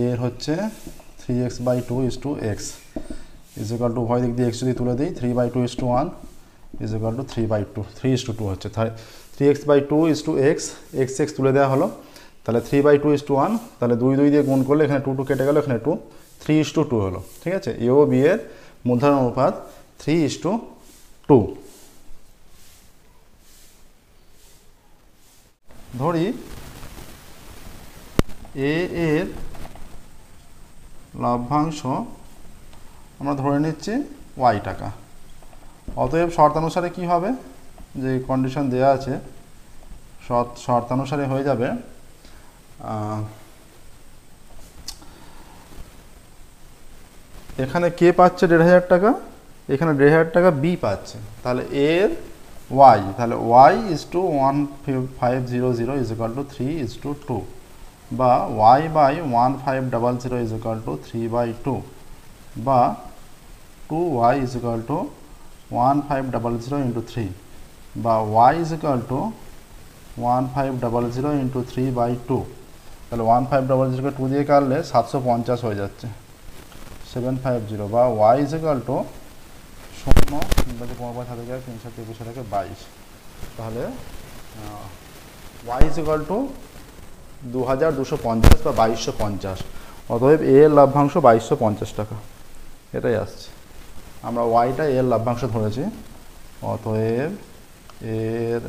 এর হচ্ছে 3x by 2 is to x, is equal to উভয় দিক দিয়ে এক্স যদি তুলে দিই 3/2 is to 1 is equal to 3/2, 3:2 হচ্ছে। 3x by 2 is to x, x তুলে দেওয়া হলো, তাহলে 3/2 ইজ টু 1, তাহলে 2 দিয়ে গুণ করলে এখানে 2 কেটে গেল, এখানে 2, 3:2 হলো। ঠিক আছে, এ ও বি এর মূলধন অনুপাত 3:2। ধরি এ এর লভ্যাংশ আমরা ধরে নিচ্ছি ওয়াই টাকা। অতএব শর্তানুসারে কি হবে, যে কন্ডিশন দেওয়া আছে শর্তানুসারে হয়ে যাবে এখানে কে পাচ্ছে 1,500 টাকা, এখানে 1,500 টাকা বি পাচ্ছে, তাহলে এর ওয়াই, তাহলে y is to 1500 is equal to 3:2, বা y by 1500 is equal to 3/2, বা 2y is equal two 1500 into 3, বা y is equal two 1500 into 3/2। তাহলে 1500কে 2 দিয়ে কাটলে 750 হয়ে যাচ্ছে, 750, বা y ইজ ইকাল টু 0 ইংরাজি 15 হাতে গেলে 323 থেকে 22, তাহলে y ইজ ইকাল টু 2250 বা 2250। অতএব এ এর লভ্যাংশ 2250 টাকা, এটাই আসছে। আমরা ওয়াইটা এর লভ্যাংশ ধরেছি, অতএব এর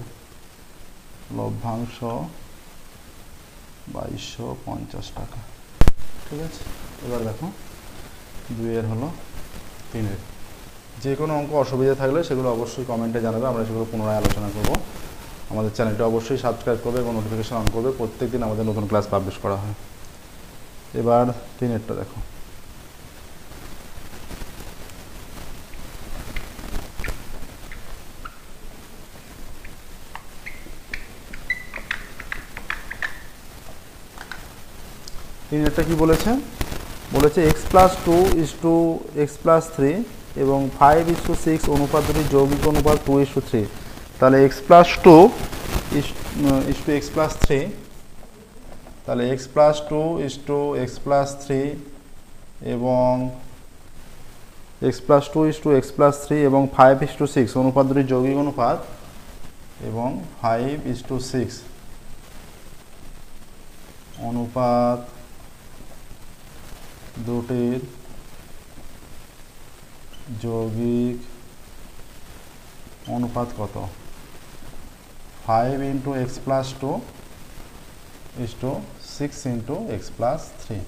লভ্যাংশ 2250 টাকা। ঠিক আছে, এবার দেখো 2 এর হলো 3 এর। যে কোনো অঙ্ক অসুবিধা থাকলে সেগুলো অবশ্যই কমেন্টে জানাবে, আমরা সেগুলো পুনরায় আলোচনা করব। আমাদের চ্যানেলটা অবশ্যই সাবস্ক্রাইব করবে এবং নোটিফিকেশন অন করবে, প্রত্যেকদিন আমাদের নতুন ক্লাস পাবলিশ করা হয়। এবার 3 এরটা দেখো। এটা কি বলেছে, বলেছে x+2 x+3 এবং 5:6 অনুপাত দুটি যৌগিক অনুপাত 2:3। তাহলে x+2 x+3, তাহলে x+2 x+3 এবং x+2 x+3 এবং 5:6 অনুপাত দুটি যৌগিক অনুপাত, এবং 5:6 অনুপাত দুটির যৌগিক অনুপাত কত? 5 ইন্টু x+2 6 ইন্টু x+3।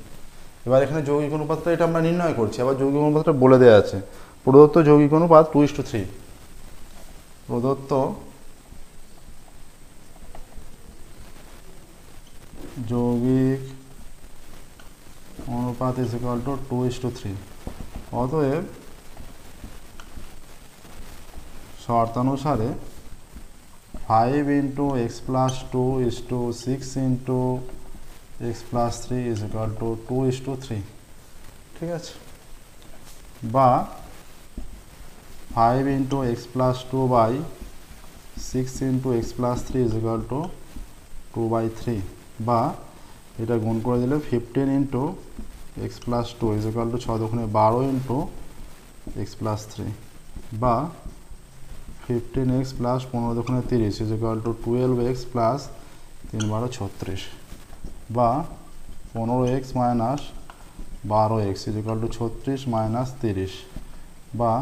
এবার এখানে যৌগিক অনুপাতটা এটা আমরা নির্ণয় করছি, আবার যৌগিক অনুপাতটা বলে দেওয়া আছে। প্রদত্ত যৌগিক অনুপাত 2:3, প্রদত্ত যৌগিক অনুপাত ইজ ইকুয়াল টু 2:3। অতএব শর্তানুসারে 5 into x+2 6 into x+3 is equal to 2:3। ঠিক আছে, বা 5 into x+2 by 6 into x+3 is equal to 2/3, বা এটা গুণ করে দিলে 15 into x+2 is equal two 6 দুগুণে 12 ইন্টু x+3, বা 15x প্লাস 15 দুগুণে 30 is equal two 12x plus 3 12 36, বা 15x minus 12x is equal two 36 minus 30, বা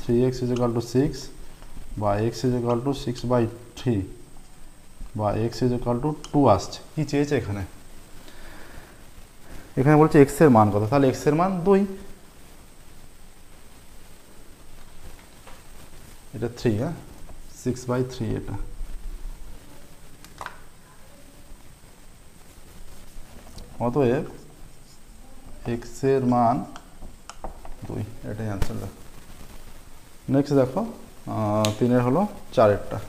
3x ইজ ইকুয়াল টু 6, বা x ইজ ইকুয়াল টু 6/3, বা x ইজ ইকুয়াল টু 2 আসছে। কি চেয়েছে এখানে? এখানে বলছে x এর মান কত, তাহলে x এর মান 2, এটা 3, হ্যাঁ 6/3 এটা। অতএব x এর মান 2, এটাই অ্যান্সার। দেখো নেক্সট দেখো 3 এর হলো 4 এরটা।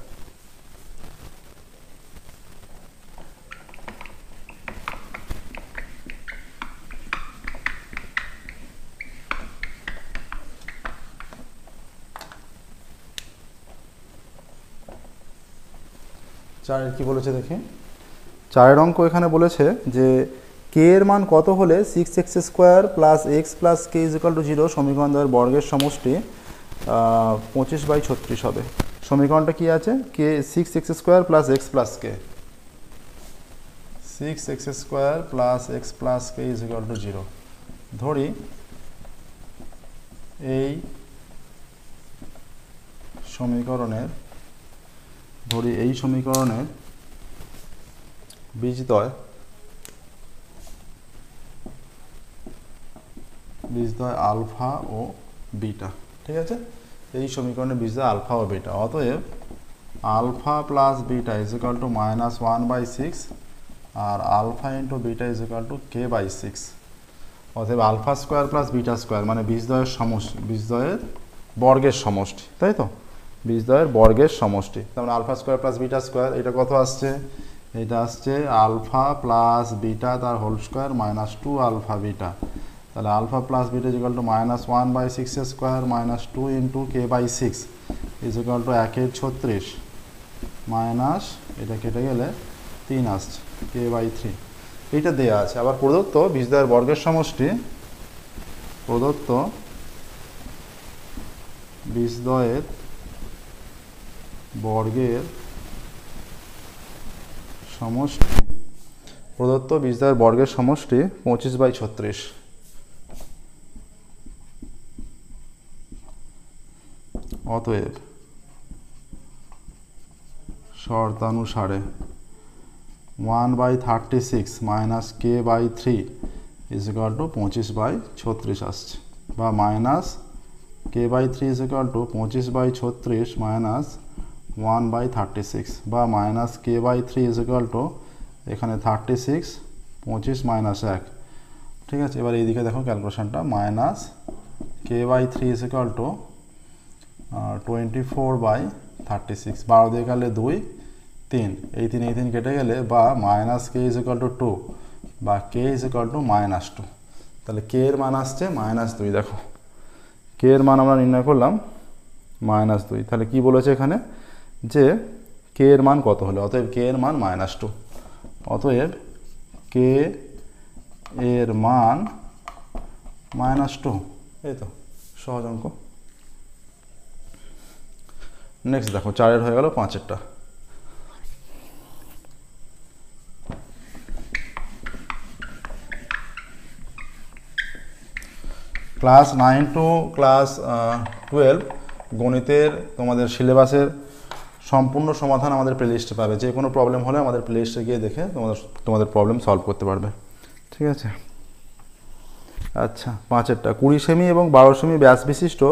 চারের কি বলেছে দেখি। চারের অঙ্ক এখানে বলেছে যে কে এর মান কত হলে 6x² plus x plus K is equal two 0 সমীকরণ দ্বয়ের বর্গের সমষ্টি 25/36 হবে। সমীকরণটা কি আছে? কে 6x² plus x plus K, 6x² plus x plus K is equal two 0। ধরি এই সমীকরণের ধরি এই সমীকরণের বীজদ্বয় আলফা ও বিটা, ঠিক আছে। এই সমীকরণের বীজদ্বয় আলফা ও বিটা, অতএব alpha plus beta is equal to -1/6 আর alpha into beta is equal to k/6। অতএব alpha square plus beta square মানে বীজদ্বয়ের সমষ্টি, বীজদ্বয়ের বর্গের সমষ্টি, তাই তো, বীজদ্বয়ের বর্গের সমষ্টি। তার মানে alpha square plus beta square, এটা কত আসছে? এটা আসছে আলফা প্লাস বিটা তার হোল স্কোয়ার -2 আলফা বিটা। তাহলে alpha plus beta is equal to -1/6 square -2 into k/6 is equal to 1/36 minus এটা কেটে গেলে 3 আসছে k/3। এইটা দেয়া আছে। আবার প্রদত্ত বীজদ্বয়ের বর্গের সমষ্টি, প্রদত্ত বীজদ্বয়ের বর্গের সমষ্টি, প্রদত্ত বীজদ্বয়ের বর্গের সমষ্টি 25/36। অতএব শর্তানুসারে 1/36 minus k/3 is equal two 25/36 আসছে, বা minus k/3 is equal two 25/36 minus 1/36, বা minus k/3 is equal two এখানে 36 25 মাইনাস 1, ঠিক আছে। এবার এইদিকে দেখো ক্যালকুলেশনটা, minus k/3 is equal to 24/36, 12 দিয়ে গেলে 2 3, এই 3 কেটে গেলে, বা minus k is equal two 2 বা k ইজ ইকাল টু -2। তাহলে k এর মান আসছে -2। দেখো k এর মান আমরা নির্ণয় করলাম -2। তাহলে কি বলেছে এখানে যে k এর মান কত হলো? অতএব k এর মান -2। অতএব k এর মান -2, এই তো সহজ অঙ্ক। নেক্সট দেখো 4 হয়ে গেল, 5 ক্লাস 9 টু ক্লাস 12 গণিতের তোমাদের সিলেবাসের সম্পূর্ণ সমাধান আমাদের প্লেলিস্টে পাবে। যে কোনো প্রবলেম হলে আমাদের প্লেলিস্টে গিয়ে দেখে তোমাদের প্রবলেম সলভ করতে পারবে, ঠিক আছে। আচ্ছা 5 20 সেমি এবং 12 সেমি ব্যাস বিশিষ্ট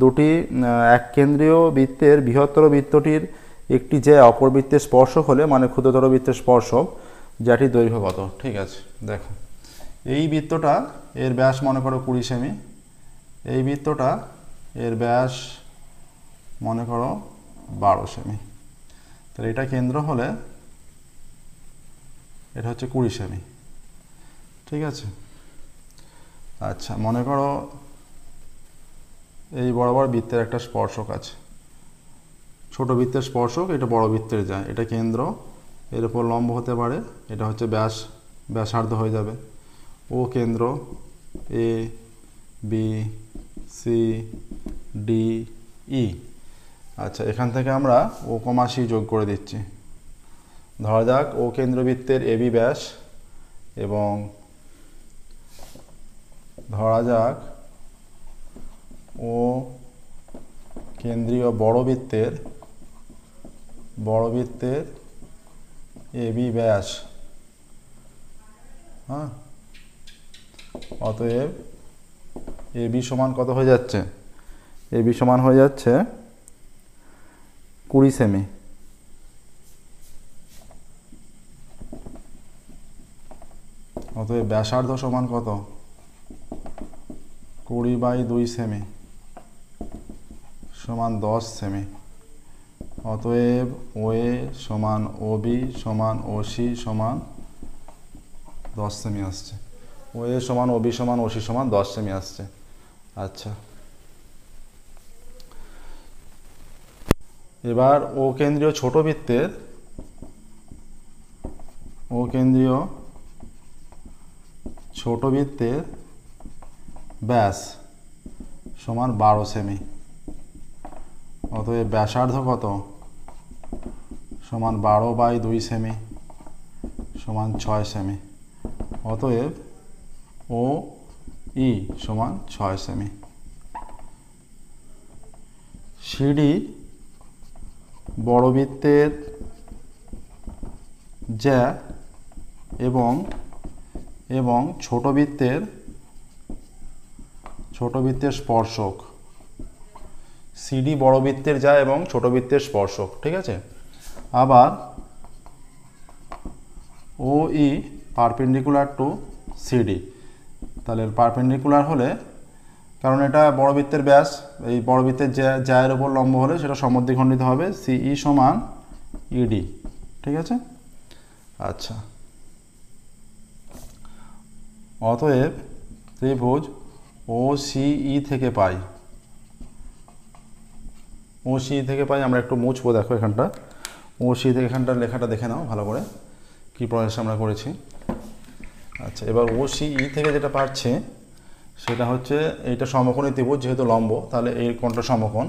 দুটি এক কেন্দ্রীয় বৃত্তের বৃহত্তর বৃত্তটির একটি যে অপর বৃত্তের স্পর্শক হলে মানে ক্ষুদ্রতর বৃত্তের স্পর্শক, যাটির দৈর্ঘ্য কত? ঠিক আছে, দেখো এই বৃত্তটা এর ব্যাস মনে করো 20 সেমি, এই বৃত্তটা এর ব্যাস মনে করো 12 সেমি। তাহলে এটা কেন্দ্র হলে এটা হচ্ছে 20 সেমি, ঠিক আছে। আচ্ছা মনে করো এই বরাবর বৃত্তের একটা স্পর্শক আছে, ছোট বৃত্তের স্পর্শক, এটা বড় বৃত্তের যায়, এটা কেন্দ্র, এর উপর লম্ব হতে পারে, এটা হচ্ছে ব্যাসার্ধ হয়ে যাবে। ও কেন্দ্র A B C D E. আচ্ছা এখান থেকে আমরা ও কমা সি যোগ করে দিচ্ছি। ধরা যাক ও কেন্দ্রবৃত্তের এবি ব্যাস এবং ধরা যাক ও কেন্দ্রীয় বড় বৃত্তের এবি ব্যাস, হ্যাঁ। অতএব এবি সমান কত হয়ে যাচ্ছে? এবি সমান হয়ে যাচ্ছে 20 সেমি। অতএব ব্যাসার্ধ সমান কত? 20/2 সেমি সমান 10 সেমি। অতএব ওএ সমান ওবি সমান ওসি সমান 10 সেমি আসছে। ওএ সমান ওবি সমান ওসি সমান 10 সেমি আসছে। আচ্ছা এবার ও কেন্দ্রীয় ছোট বৃত্তের ব্যাস সমান 12 সেমি। অতএব ব্যাসার্ধ কত? সমান 12/2 সেমি সমান 6 সেমি। অতএব ও ই সমান 6 সেমি। সিডি বড়বৃত্তের জ্যা এবং ছোট বৃত্তের স্পর্শক। সিডি বড় বৃত্তের জ্যা এবং ছোট বৃত্তের স্পর্শক, ঠিক আছে। আবার ও ই পারপেন্ডিকুলার টু সিডি, তাহলে পারপেন্ডিকুলার হলে, কারণ এটা বড় বৃত্তের ব্যাস, এই বড় বৃত্তের জ্যায়ের ওপর লম্ব হলে সেটা সমদ্বিখণ্ডিত হবে, সিই সমান ইডি, ঠিক আছে। আচ্ছা, অতএব ত্রিভুজ ও সিই থেকে পাই, আমরা একটু মুছবো, দেখো এখানটা ও সি থেকে, এখানটার লেখাটা দেখে নাও ভালো করে কী প্রসেস আমরা করেছি। আচ্ছা, এবার ও সিই থেকে যেটা পাচ্ছি সেটা হচ্ছে এইটা সমকোণী ত্রিভুজ, যেহেতু লম্ব তাহলে এই কোণটা সমকোণ,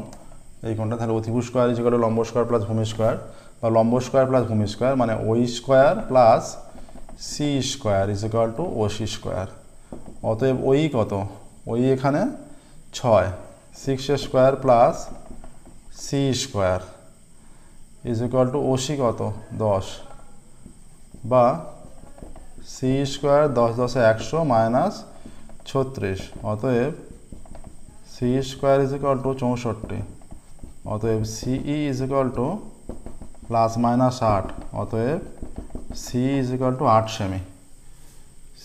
এই কোণটা, তাহলে অতিভুজ স্কোয়ার ইজ ইকুয়াল টু লম্ব স্কোয়ার প্লাস ভূমি স্কোয়ার, বা লম্ব স্কোয়ার প্লাস ভূমি স্কোয়ার, মানে ওই square plus C square is equal to O C square. অতএব ওই কত, ওই এখানে 6, 6 square plus C square is equal to OC কত 10, বা সি স্কোয়ার 10 10 100 মাইনাস 36, অতএব C square is equal to 64, অতএব C is equal to plus minus 8, অতএব সি ইজ ইকুয়াল টু 8 সেমি,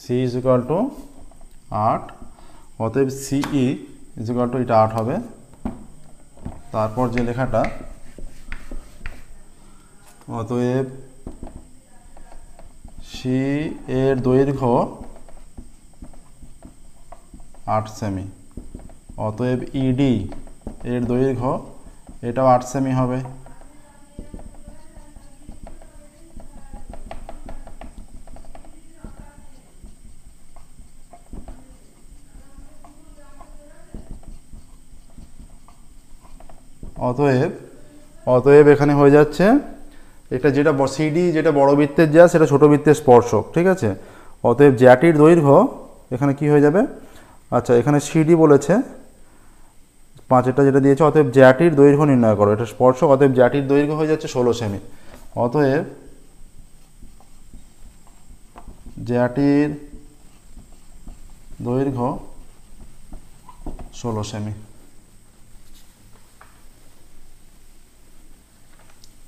সি ইজ ইকুয়াল টু 8, অতএব সিই ইজ ইকুয়াল টু এটা 8 হবে। তারপর যে লেখাটা, অতএব সি এর দৈর্ঘ্য 8 সেমি, অতএব ইডি এর দৈর্ঘ্য এটাও 8 সেমি হবে। অতএব এখানে হয়ে যাচ্ছে এটা, যেটা সিডি যেটা বড় বৃত্তের জ্যা, সেটা ছোট বৃত্তের স্পর্শক, ঠিক আছে। অতএব জ্যাটির দৈর্ঘ্য এখানে কি হয়ে যাবে, আচ্ছা এখানে সিডি বলেছে 5-এরটা যেটা দিয়েছে, অতএব জ্যাটির দৈর্ঘ্য নির্ণয় করো, এটা স্পর্শক, অতএব জ্যাটির দৈর্ঘ্য হয়ে যাচ্ছে 16 সেমি, অতএব জ্যাটির দৈর্ঘ্য 16 সেমি।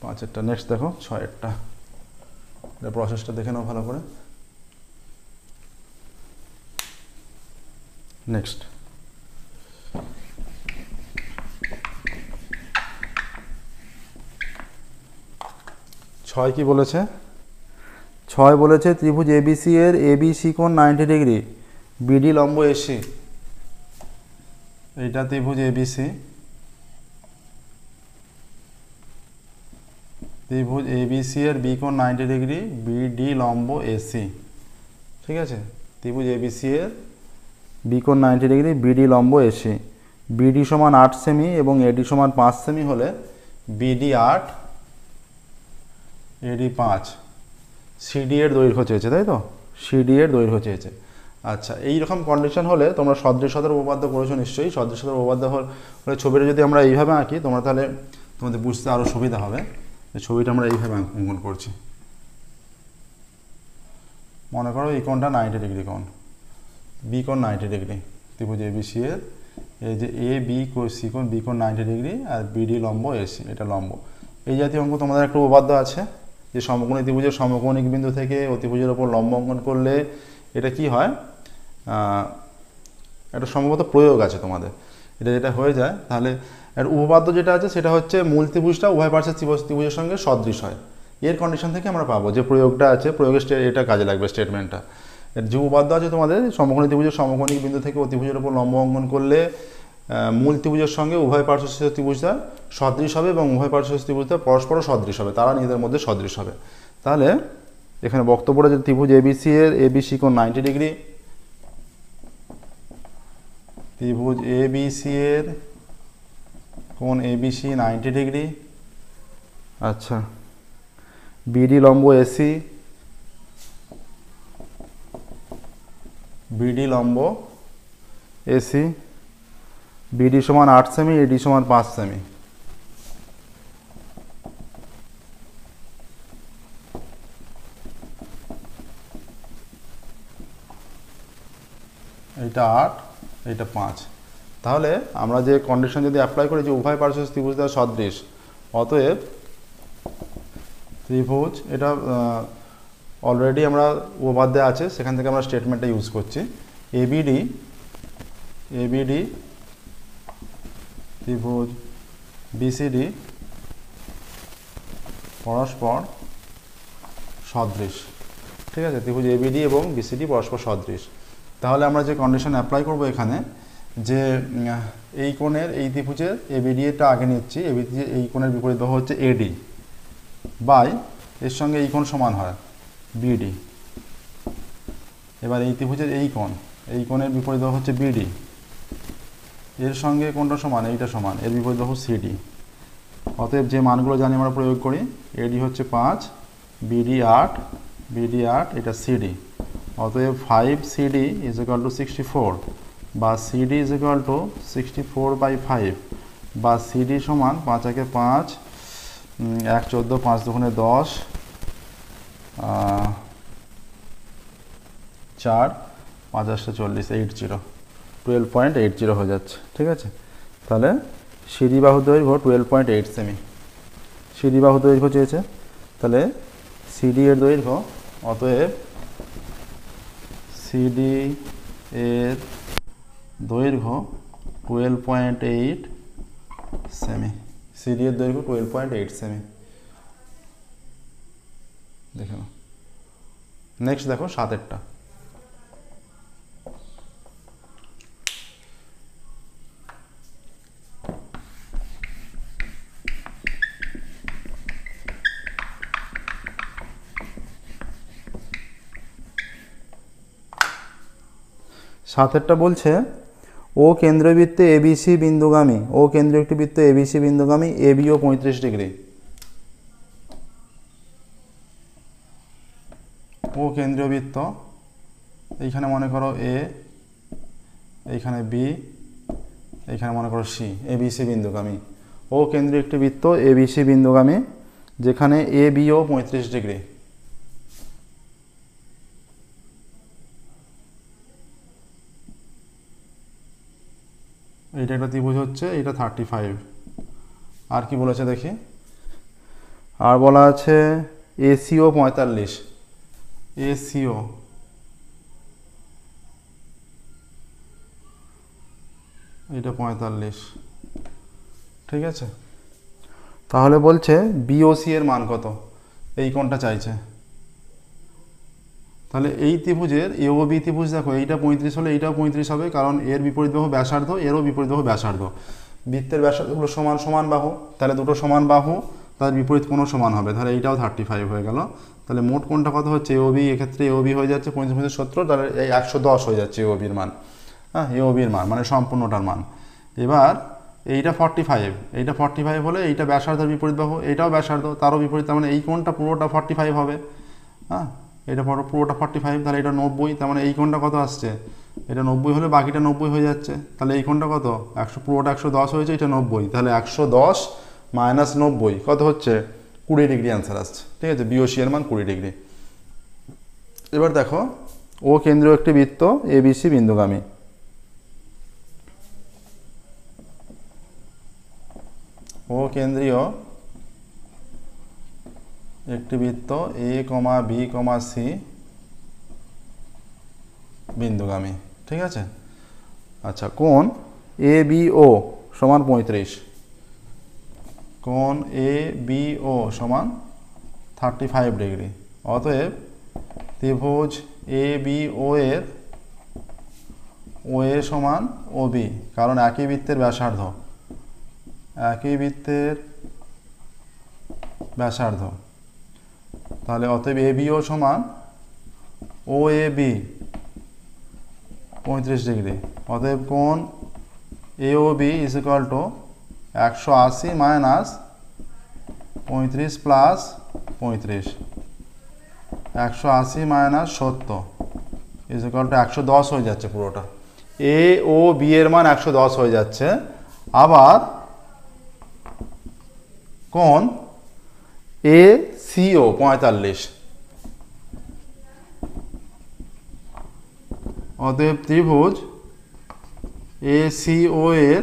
5-এরটা নেক্সট দেখো, 6-এরটা, এটা প্রসেসটা দেখে নাও ভালো করে। নেক্সট 6 কি বলেছে, 6 বলেছে ত্রিভুজ এবিসি এর এবিসি কোণ 90 ডিগ্রি, বিডি লম্ব এসি, এইটা ত্রিভুজ এবিসি, ত্রিভুজ এবিসি এর বি কোণ 90 ডিগ্রি, বিডি লম্ব এসি, ঠিক আছে। ত্রিভুজ এবিসি এর বি কোণ 90 ডিগ্রি, বিডি লম্ব এসি, বিডি সমান 8 সেমি এবং এডি সমান 5 সেমি হলে বিডি 8, এডি 5, সিডি এর দৈর্ঘ্য চেয়েছে, তাই তো, সিডি এর দৈর্ঘ্য চেয়েছে। আচ্ছা, এইরকম কন্ডিশন হলে তোমরা সদৃশতার উপপাদ্য করেছো নিশ্চয়ই, সদৃশতার উপপাদ্য হলে ছবিটা যদি আমরা এইভাবে আঁকি, তোমরা তাহলে তোমাদের বুঝতে আরও সুবিধা হবে। ছবিটা আমরা এইভাবে অঙ্কন করছি, মনে করো এই কোণটা 90 ডিগ্রি কোণ, বি কোণ 90 ডিগ্রি, ত্রিভুজ এবিসি এর এই যে এ বি সি কোণ, বি কোণ 90 ডিগ্রি, আর বিডি লম্ব এসি, এটা লম্ব। এই জাতীয় অঙ্ক তোমাদের একটা উপপাদ্য আছে যে সমকোণী ত্রিভুজের সমকোণিক বিন্দু থেকে অতিভুজের ওপর লম্ব অঙ্কন করলে এটা কি হয়, একটা সম্ভবত প্রয়োগ আছে তোমাদের, এটা যেটা হয়ে যায়, তাহলে এর উপপাদ্য যেটা আছে সেটা হচ্ছে মূল ত্রিভুজটা উভয় পার্শ্বের ত্রিভুজের সঙ্গে সদৃশ হয়, এর কন্ডিশন থেকে আমরা পাবো যে প্রয়োগটা আছে, প্রয়োগের এটা কাজে লাগবে স্টেটমেন্টটা। এর যে উপপাদ্য আছে তোমাদের, সমকোণী ত্রিভুজের সমকোণিক বিন্দু থেকে অতিভুজের উপর লম্ব অঙ্কন করলে মূল ত্রিভুজের সঙ্গে উভয় পার্শ্বস্থ ত্রিভুজটা সদৃশ হবে এবং উভয় পার্শ্বস্থ ত্রিভুজটা পরস্পর সদৃশ হবে, তারা নিজেদের মধ্যে সদৃশ হবে। তাহলে এখানে বক্তব্যটা যে ত্রিভুজ এবিসি এর এবিসি কোণ 90 ডিগ্রি, ত্রিভুজ এবিসি এর কোণ এবিসি 90 ডিগ্রি, আচ্ছা বিডি লম্ব এসি, বিডি লম্ব এসি, বিডি সমান 8 সেমি, এডি সমান 5 সেমি, এইটা 8, এইটা 5। তাহলে আমরা যে কন্ডিশন যদি অ্যাপ্লাই করি যে উভয় পার্শ্ব ত্রিভুজ দ্বারা সদৃশ, অতএব ত্রিভুজ, এটা অলরেডি আমরা উপপাদ্যে আছে, সেখান থেকে আমরা স্টেটমেন্টটা ইউজ করছি। এবিডি ত্রিভুজ বিসিডি পরস্পর সদৃশ। ঠিক আছে, ত্রিভুজ এবিডি এবং বিসিডি পরস্পর সদৃশ। তাহলে আমরা যে কন্ডিশন অ্যাপ্লাই করব এখানে, যে এই কোণের এই ত্রিভুজের এবিডিটা আগে নিচ্ছি, এই কোণের বিপরীত বাহু হচ্ছে এডি বাই এর সঙ্গে এই কোণ সমান হয় বিডি। এবার এই ত্রিভুজের এই কোণের বিপরীত বাহু হচ্ছে বিডি, এর সঙ্গে কোণটা সমান, এইটা সমান, এর বিপরীত বাহু সিডি। অতএব যে মানগুলো জানি আমরা প্রয়োগ করি, এডি হচ্ছে 5, বিডি 8, এটা সিডি। অতএব 5CD ইজ ইকুয়াল টু 64, বা সিডি ইজ ইকুয়াল টু 64/5, বা সিডি সমান 5 একে 5, 1 14, 5 দুগুণে 10, 4 5 8 40, 80, 12.80 হয়ে যাচ্ছে। ঠিক আছে, তাহলে সিডি বাহু দৈর্ঘ্য 12.8 সেমি, সিডি বাহু দৈর্ঘ্য চেয়েছে, তাহলে সিডি এর দৈর্ঘ্য, অতএব সিডি এর দৈর্ঘ্য 12.8 সেমি, সিডি এর দৈর্ঘ্য 12.8 সেমি। দেখো নেক্সট, দেখো 7এরটা। সাতেরটা বলছে ও কেন্দ্রবৃত্তে এবিসি বিন্দুগামী, ও কেন্দ্রীয় একটি বৃত্ত এবিসি বিন্দুগামী, এবিও 35 ডিগ্রি। ও কেন্দ্রীয় বৃত্ত, এইখানে মনে করো এ, এইখানে বি, এইখানে মনে করো সি, এবিসি বিন্দুগামী। ও কেন্দ্রীয় একটি বৃত্ত এবিসি বিন্দুগামী, যেখানে এ বিও 35 ডিগ্রি। এইটা একটা ত্রিভুজ হচ্ছে, এইটা 35। আর কি বলেছে দেখি, আর বলা আছে এসিও 45, এসিও এটা 45। ঠিক আছে, তাহলে বলছে বিওসি এর মান কত, এই কোণটা চাইছে। তাহলে এই ত্রিভুজের এও বি ত্রিভুজ, দেখো এইটা 35 হলে এইটাও 35 হবে, কারণ এর বিপরীত বাহু ব্যাসার্ধ, এরও বিপরীত বাহু ব্যাসার্ধ। বৃত্তের ব্যাসার্ধগুলো সমান সমান বাহু, তাহলে দুটো সমান বাহু, তার বিপরীত কোণও সমান হবে, তাহলে এইটাও 35 হয়ে গেল। তাহলে মোট কোণটা কত হচ্ছে, এও বি, এক্ষেত্রে এও বি হয়ে যাচ্ছে 35 70, তাহলে এই 110 হয়ে যাচ্ছে এও বির মান। হ্যাঁ, এও বির মান মানে সম্পূর্ণটার মান। এবার এইটা 45, এইটা 45 হলে এইটা ব্যাসার্ধের বিপরীত বাহু, এইটাও ব্যাসার্ধ, তারও বিপরীত, তার মানে এই কোণটা পুরোটা 45 হবে। হ্যাঁ, এটা পুরোটা 45, তাহলে এটা 90, তার মানে এই কোণটা কত আসছে, এটা 90 হলে বাকিটা 90 হয়ে যাচ্ছে। তাহলে এই কোণটা কত, 100, পুরোটা 110 হয়েছে, এটা 90, তাহলে 110 মাইনাস 90 কত হচ্ছে, 20 ডিগ্রি অ্যান্সার আসছে। ঠিক আছে, বিওসি এর মান 20 ডিগ্রি। এবার দেখো ও কেন্দ্রীয় একটি বৃত্ত এবিসি বিন্দুগামী, ও কেন্দ্রীয় একটি বৃত্ত এ কমা বি কমা সি বিন্দুগামী। ঠিক আছে, আচ্ছা, কোণ এ বি ও সমান 35, কোণ এ বি ও সমান 35 ডিগ্রি। অতএব ত্রিভুজ এ বি ও এর ও এ সমান ও বি, কারণ একই বৃত্তের ব্যাসার্ধ, একই বৃত্তের ব্যাসার্ধ, তাহলে অতএব এ বিও সমান ও এ বি 35 ডিগ্রি। অতএব কোণ A O B is equal to 180 minus 35 plus 35, 180 minus 70 is equal to 110 হয়ে যাচ্ছে পুরোটা। এ ও বি এর মান 110 হয়ে যাচ্ছে। আবার কোণ এ সিও 45, অতএব ত্রিভুজ ACO এর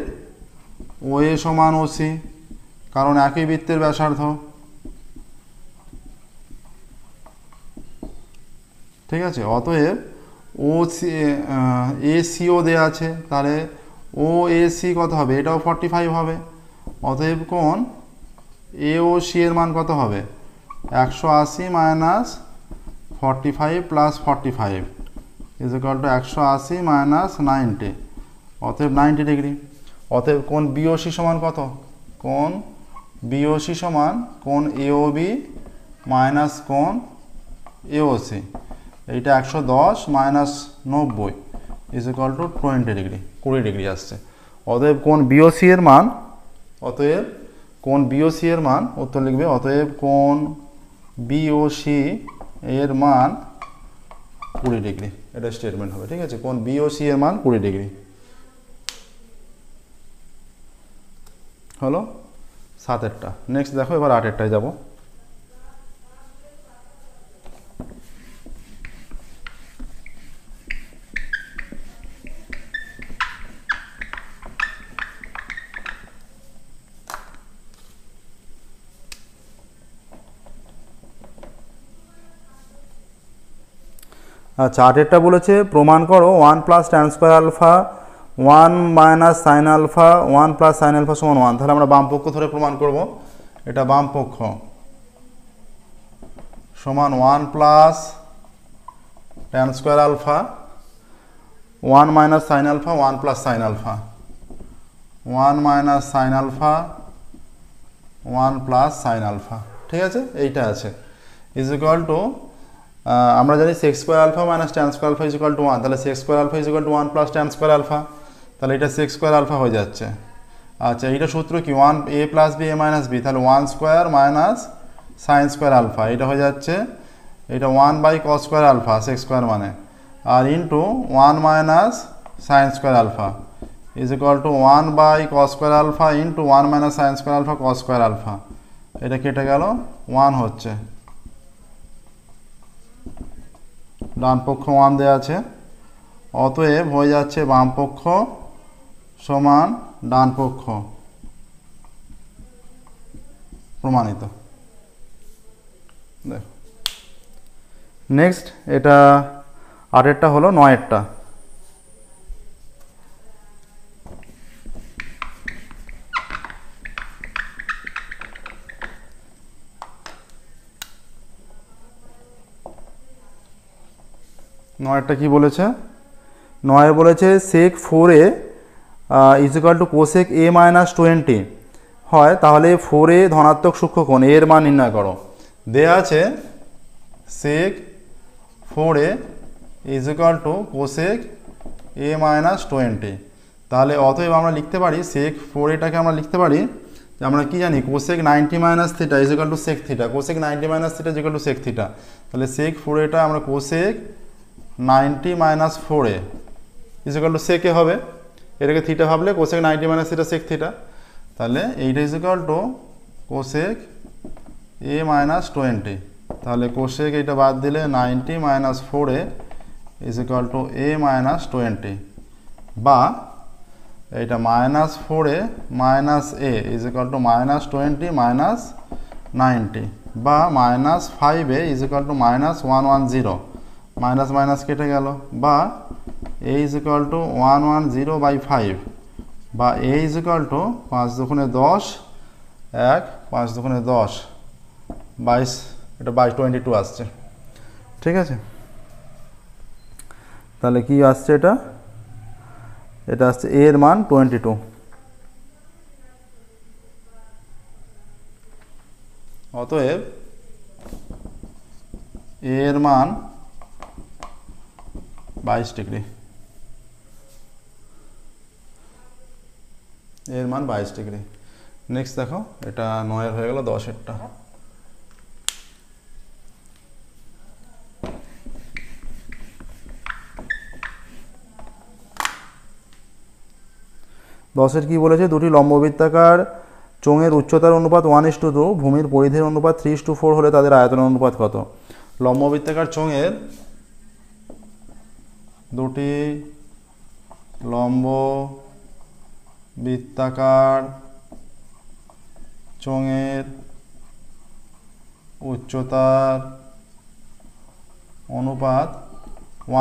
OA সমান OC, কারণ একই বৃত্তের ব্যাসার্ধ। ঠিক আছে, অতএব ACO দেওয়া আছে, তাহলে OAC কত হবে? এটাও 45 হবে। অতএব কোণ AOC এর মান কত হবে? 180 minus 45 plus 45 is equal to 180 minus 90, অতএব 90 ডিগ্রি। অতএব কোণ BOC সমান কত? কোণ BOC সমান কোণ AOB মাইনাস কোণ AOC, এইটা 110 minus 90 is equal two 20 degree, 20 degree আসছে। অতএব কোণ BOC এর মান, অতএব কোণ BOC এর মান উত্তর লিখবে, অতএব কোণ BOC এর মান 20 ডিগ্রি, এটা স্টেটমেন্ট হবে। ঠিক আছে, কোণ BOC এর মান 20 ডিগ্রি হলো 7এরটা। নেক্সট দেখো, এবার 8এরটায় যাব। আচ্ছা, 8এরটা বলেছে প্রমাণ করো 1 plus tan square alpha 1 minus sine alpha 1 plus sine alpha সমান 1। তাহলে আমরা বাম পক্ষ ধরে প্রমাণ করব। এটা বাম পক্ষ সমান 1 plus tan square alpha 1 minus sine alpha 1 plus sine alpha 1 minus sine alpha 1 plus sine alpha. ঠিক আছে, এইটা আছে ইজ ইকুয়াল টু, আমরা জানি sec square alpha minus tan square alpha is equal to 1, তাহলে sec square alpha is equal to 1 plus tan square alpha, তাহলে এটা সেক স্কোয়ার আলফা হয়ে যাচ্ছে। আচ্ছা, এইটা সূত্র কি? 1a plus b a minus b, তাহলে 1 square minus sine square alpha, এটা হয়ে যাচ্ছে এটা 1 by cos square alpha sec square মানে, আর into 1 minus sine square alpha is equal to 1 by cos square alpha into 1 minus sine square alpha cos square alpha, এটা কেটে গেল 1 হচ্ছে, ডান পক্ষ 1 দেওয়া আছে। অতএব হয়ে যাচ্ছে বাম পক্ষ সমান ডান পক্ষ, প্রমাণিত। দেখো নেক্সট, এটা 8এরটা হলো 9এরটা। নয়েরটা কি বলেছে? 9 বলেছে সেক 4a is equal to cosec a minus 20 হয়, তাহলে 4a ধনাত্মক সূক্ষ্মকোণ এর মান নির্ণয় করো। দেয়া আছে সেক 4a is equal to cosec a minus 20, তাহলে অতএব আমরা লিখতে পারি সেক 4aটাকে আমরা লিখতে পারি, আমরা কি জানি cosec 90 minus theta is equal to sec theta, cosec 90 minus theta is equal to sec theta, তাহলে সেক 4aটা আমরা cosec 90 minus 4a is equal to সেকে হবে, এটাকে থিটা ভাবলে cosec 90 minus theta sec theta, তাহলে এইটা is equal to cosec a minus 20, তাহলে কোসেক এইটা বাদ দিলে 90 minus 4a is equal to a minus 20, বা এইটা minus 4a minus a is equal to minus 20 minus 90, বা minus 5a is equal to minus 110, minus minus কেটে গেল, বা a is equal to 110 by 5, বা a ইজ ইকুয়াল টু 5 দুগুণে 10 1 5 দুগুণে 10 22, এটা 22 আসছে। ঠিক আছে, তাহলে কি আসছে? এটা আসছে a এর মান 22। অতএব a এর মান 22 ডিগ্রি, এর মান 22 ডিগ্রি। নেক্সট দেখো, এটা 9 হয়ে গেল, 10এরটা। দশের কি বলেছে? দুটি লম্ববৃত্তাকার চোঙের উচ্চতার অনুপাত 1:2, ভূমির পরিধির অনুপাত 3:4 হলে তাদের আয়তনের অনুপাত কত? লম্ববৃত্তাকার চোঙের দুটি লম্ব বৃত্তাকার চোঙের উচ্চতার অনুপাত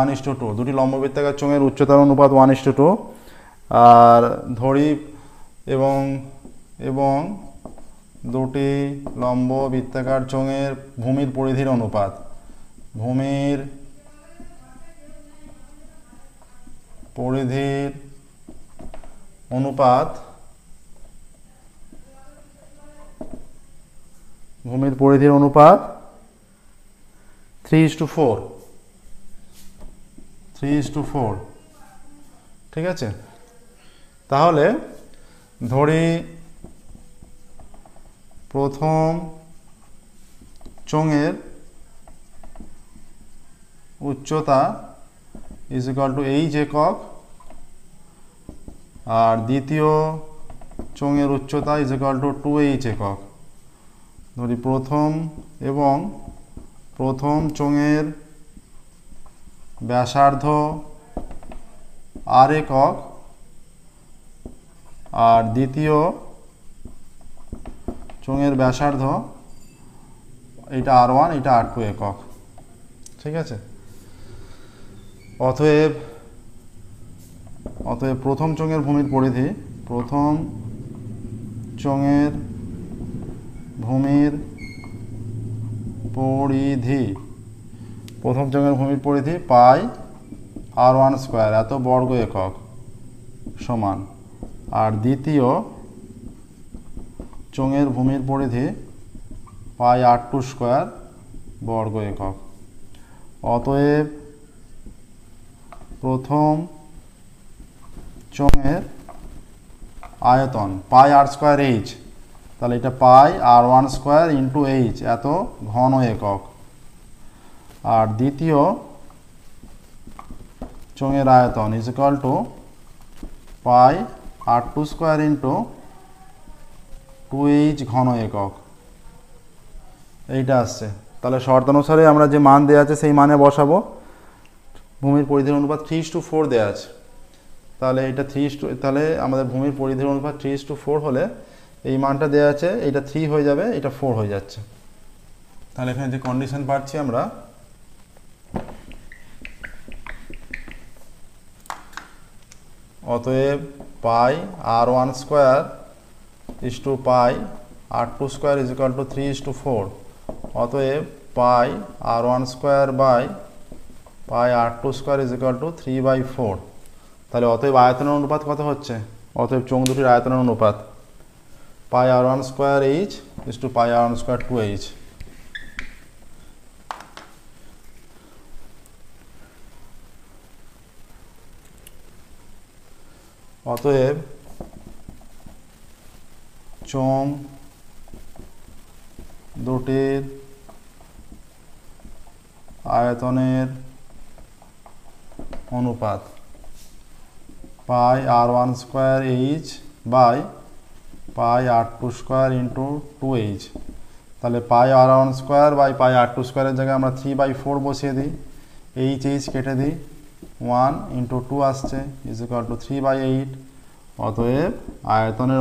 1:2। দুটি লম্ব বৃত্তাকার চোঙের উচ্চতার অনুপাত 1:2। আর ধরি এবং দুটি লম্ব বৃত্তাকার চোঙের ভূমির পরিধির অনুপাত, ভূমির পরিধির অনুপাত 3:4। 3:4, ঠিক আছে। তাহলে ধরি প্রথম চোঙের উচ্চতা = h একক আর দ্বিতীয় চোঙের উচ্চতা = 2h একক। ধরি প্রথম চোঙের ব্যাসার্ধ r একক আর দ্বিতীয় চোঙের ব্যাসার্ধ এটা r1 এটা r2 একক, ঠিক আছে। অতএব প্রথম চোঙের ভূমির পরিধি, প্রথম চোঙের ভূমির পরিধি পাই r1² এত বর্গ একক সমান, আর দ্বিতীয় চোঙের ভূমির পরিধি পাই r2² বর্গ একক। অতএব প্রথম চোঙের আয়তন পাই r²h, তাহলে এটা পাই r1² ইন্টু h এত ঘন একক, আর দ্বিতীয় চোঙের আয়তন = পাই r2² ইন্টু 2h ঘন একক, এইটা আসছে। তাহলে শর্তানুসারে আমরা যে মান দেওয়া আছে সেই মানে বসাবো। ভূমির পরিধির অনুপাত 3:4 দেওয়া আছে, তাহলে এটা তাহলে আমাদের ভূমির পরিধির অনুপাত 3:4 হলে এই মানটা দেওয়া আছে, এটা 3 হয়ে যাবে, এটা 4 হয়ে যাচ্ছে। তাহলে এখানে যে কন্ডিশন পাচ্ছি আমরা, অতএব পাই r1² = পাই r2² = 3:4। অতএব পাই r1² বাই পাই r2² = 3/4। তাহলে অতএব আয়তনের অনুপাত কত হচ্ছে? অতএব চোঙ দুটির আয়তনের অনুপাত পাই r1² h = পাই r1² 2h। অতএব চোঙ দুটির আয়তনের অনুপাত pi r1² h by pi r2² into 2h। তাহলে পাই r1² বাই পাই r2² এর জায়গায় আমরা 3/4 বসিয়ে দিই, h কেটে দিই, 1 ইন্টু 2 আসছে = 3/8। অতএব আয়তনের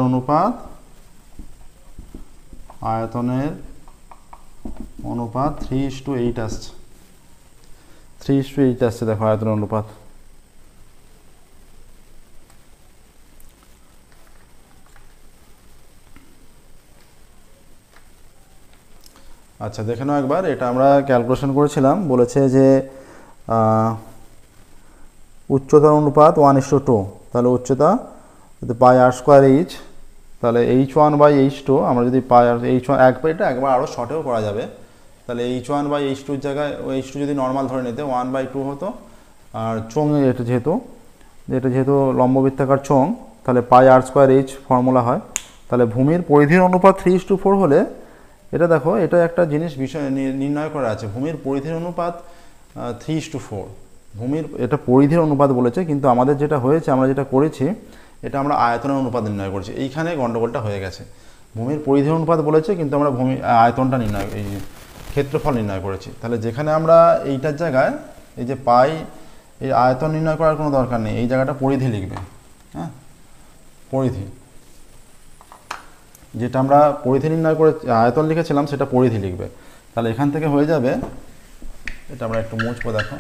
অনুপাত 3:8 আসছে। 3:8 আসছে, দেখো আয়তনের অনুপাত। আচ্ছা দেখে নাও একবার, এটা আমরা ক্যালকুলেশন করেছিলাম, বলেছে যে উচ্চতার অনুপাত 1:2, তাহলে উচ্চতা যদি পাই r²h, তাহলে h1/h2 আমরা যদি পাই h1 এটা একবার আরও শর্টেও করা যাবে। তাহলে h1/h2 এর জায়গায় h2 যদি নর্মাল ধরে নিতে 1/2 হতো, আর চোঙ এটা যেহেতু লম্ববৃত্তাকার চোঙ, তাহলে পাই r²h ফর্মুলা হয়। তাহলে ভূমির পরিধির অনুপাত 3:4 হলে এটা দেখো, এটা একটা বিষয় নির্ণয় করা আছে, ভূমির পরিধির অনুপাত 3:4। এটা পরিধির অনুপাত বলেছে, কিন্তু আমাদের যেটা হয়েছে, আমরা যেটা করেছি, এটা আমরা আয়তনের অনুপাত নির্ণয় করেছি। এইখানে গন্ডগোলটা হয়ে গেছে। ভূমির পরিধির অনুপাত বলেছে, কিন্তু আমরা আয়তনটা ক্ষেত্রফল নির্ণয় করেছি। তাহলে যেখানে আমরা এইটার জায়গায় এই যে পাই এই আয়তন নির্ণয় করার কোনো দরকার নেই, এই জায়গাটা পরিধি লিখবে। হ্যাঁ, পরিধি, যেটা আমরা পরিধি নির্ণয় করে আয়তন লিখেছিলাম সেটা পরিধি লিখবে। তাহলে এখান থেকে হয়ে যাবে, এটা আমরা একটু মুছবো, দেখো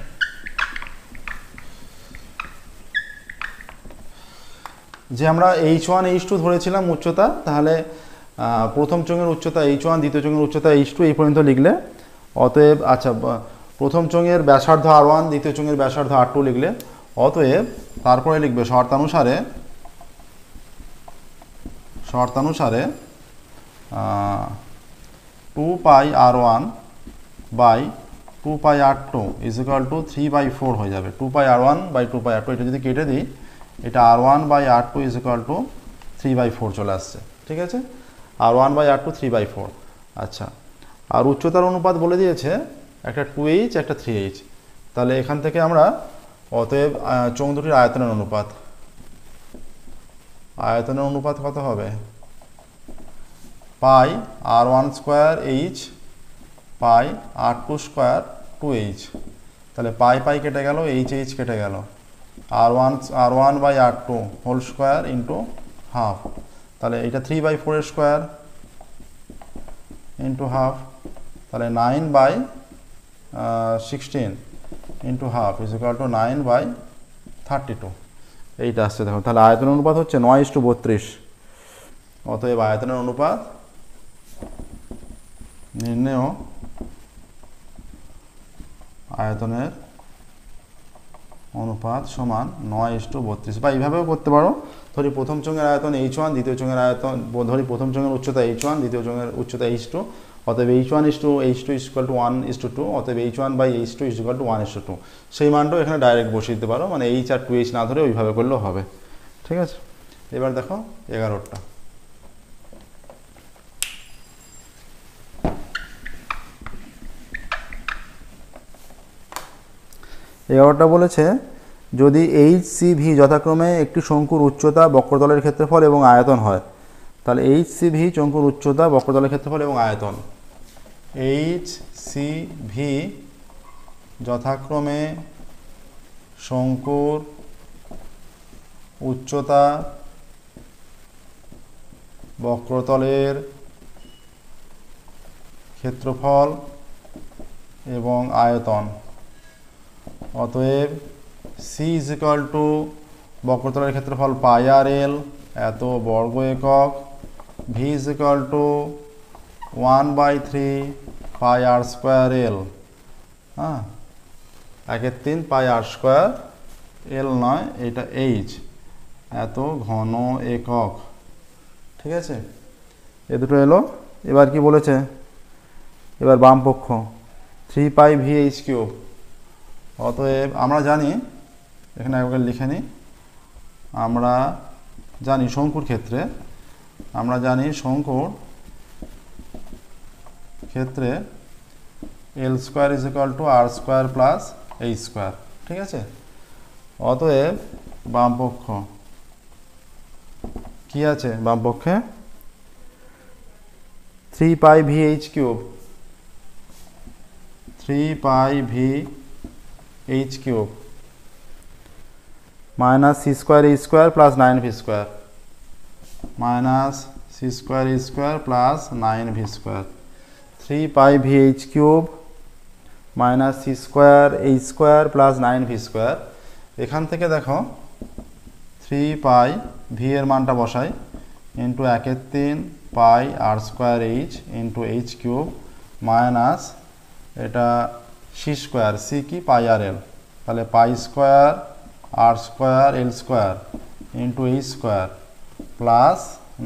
যে আমরা h1 h2 ধরেছিলাম উচ্চতা, তাহলে প্রথম চোঙের উচ্চতা h1, দ্বিতীয় চোঙের উচ্চতা h2 এই পর্যন্ত লিখলে, অতএব আচ্ছা প্রথম চোঙের ব্যাসার্ধ r1, দ্বিতীয় চোঙের ব্যাসার্ধ r2 লিখলে, অতএব তারপরে লিখবে শর্তানুসারে 2 pi r1 by 2 pi r2 is equal to 3/4 হয়ে যাবে। 2 pi r1 by 2 pi r2, এটা যদি কেটে দিই, এটা r1 by r2 is equal to 3/4 চলে আসছে। ঠিক আছে, r1 বাই r2 3/4। আচ্ছা, আর উচ্চতার অনুপাত বলে দিয়েছে একটা 2h একটা 3h। তাহলে এখান থেকে আমরা অতএব চোঙ দুটির আয়তনের অনুপাত কত হবে? Pi r1 square h pi r2 square 2h। তাহলে পাই কেটে গেল, h কেটে গেল, r1 by r2 whole square into half. তাহলে এটা 3/4 এর স্কোয়ার ইন্টু হাফ, তাহলে 9/16 into half is equal to 9/32। এইটা আসছে দেখো। তাহলে আয়তনের অনুপাত হচ্ছে 9:32। অতএব আয়তনের অনুপাত নির্ণেয় আয়তনের অনুপাত সমান 9:32। বা এইভাবেও করতে পারো, ধরি প্রথম চোঙের আয়তন h1, দ্বিতীয় চোঙের আয়তন, ধরি প্রথম চোঙের উচ্চতা h1, দ্বিতীয় চোঙের উচ্চতা h2, অতএব h1 h2 is equal two 1:2, অতএব h1 by h2 is equal two 1:2। সেই মানটাও এখানে ডাইরেক্ট বসিয়ে দিতে পারো, মানে h আর 2h না ধরে ওইভাবে করলেও হবে। ঠিক আছে, এবার দেখো 11টা। বলেছে যদি HCV যথাক্রমে একটি শঙ্কুর উচ্চতা, বক্রতলের ক্ষেত্রফল এবং আয়তন হয়, তাহলে HCV শঙ্কুর উচ্চতা, বক্রতলের ক্ষেত্রফল এবং আয়তন, HCV যথাক্রমে শঙ্কুর উচ্চতা, বক্রতলের ক্ষেত্রফল এবং আয়তন। অতএব C ইজ ইকুয়াল টু বক্রতলের ক্ষেত্রফল পাই আর এল এত বর্গ একক, V is equal to 1/3 pi r square l. হ্যাঁ, 1/3 পাই আর স্কোয়ার এল নয়, এটা H এত ঘন একক। ঠিক আছে, এ দুটো এলো। এবার কি বলেছে, এবার বাম পক্ষ 3 পাই VH3। অতএব আমরা জানি, এখানে একবার লিখে নিই, আমরা জানি শঙ্কুর ক্ষেত্রে, L square is equal to R square plus H square. ঠিক আছে, অতএব বাম পক্ষ কি আছে, বাম পক্ষে 3 pi VH3, 3 pi VH3 minus C square E square plus 9V square, minus C square E square plus 9V square, 3 pi VH3 minus C square H square plus 9V square. এখান থেকে দেখো 3 পাই V এর মানটা বসাই, into 1/3 pi r square H into H3 minus এটা C স্কোয়ার, C কি পাই আর এল, তাহলে pi square r square l square into H square plus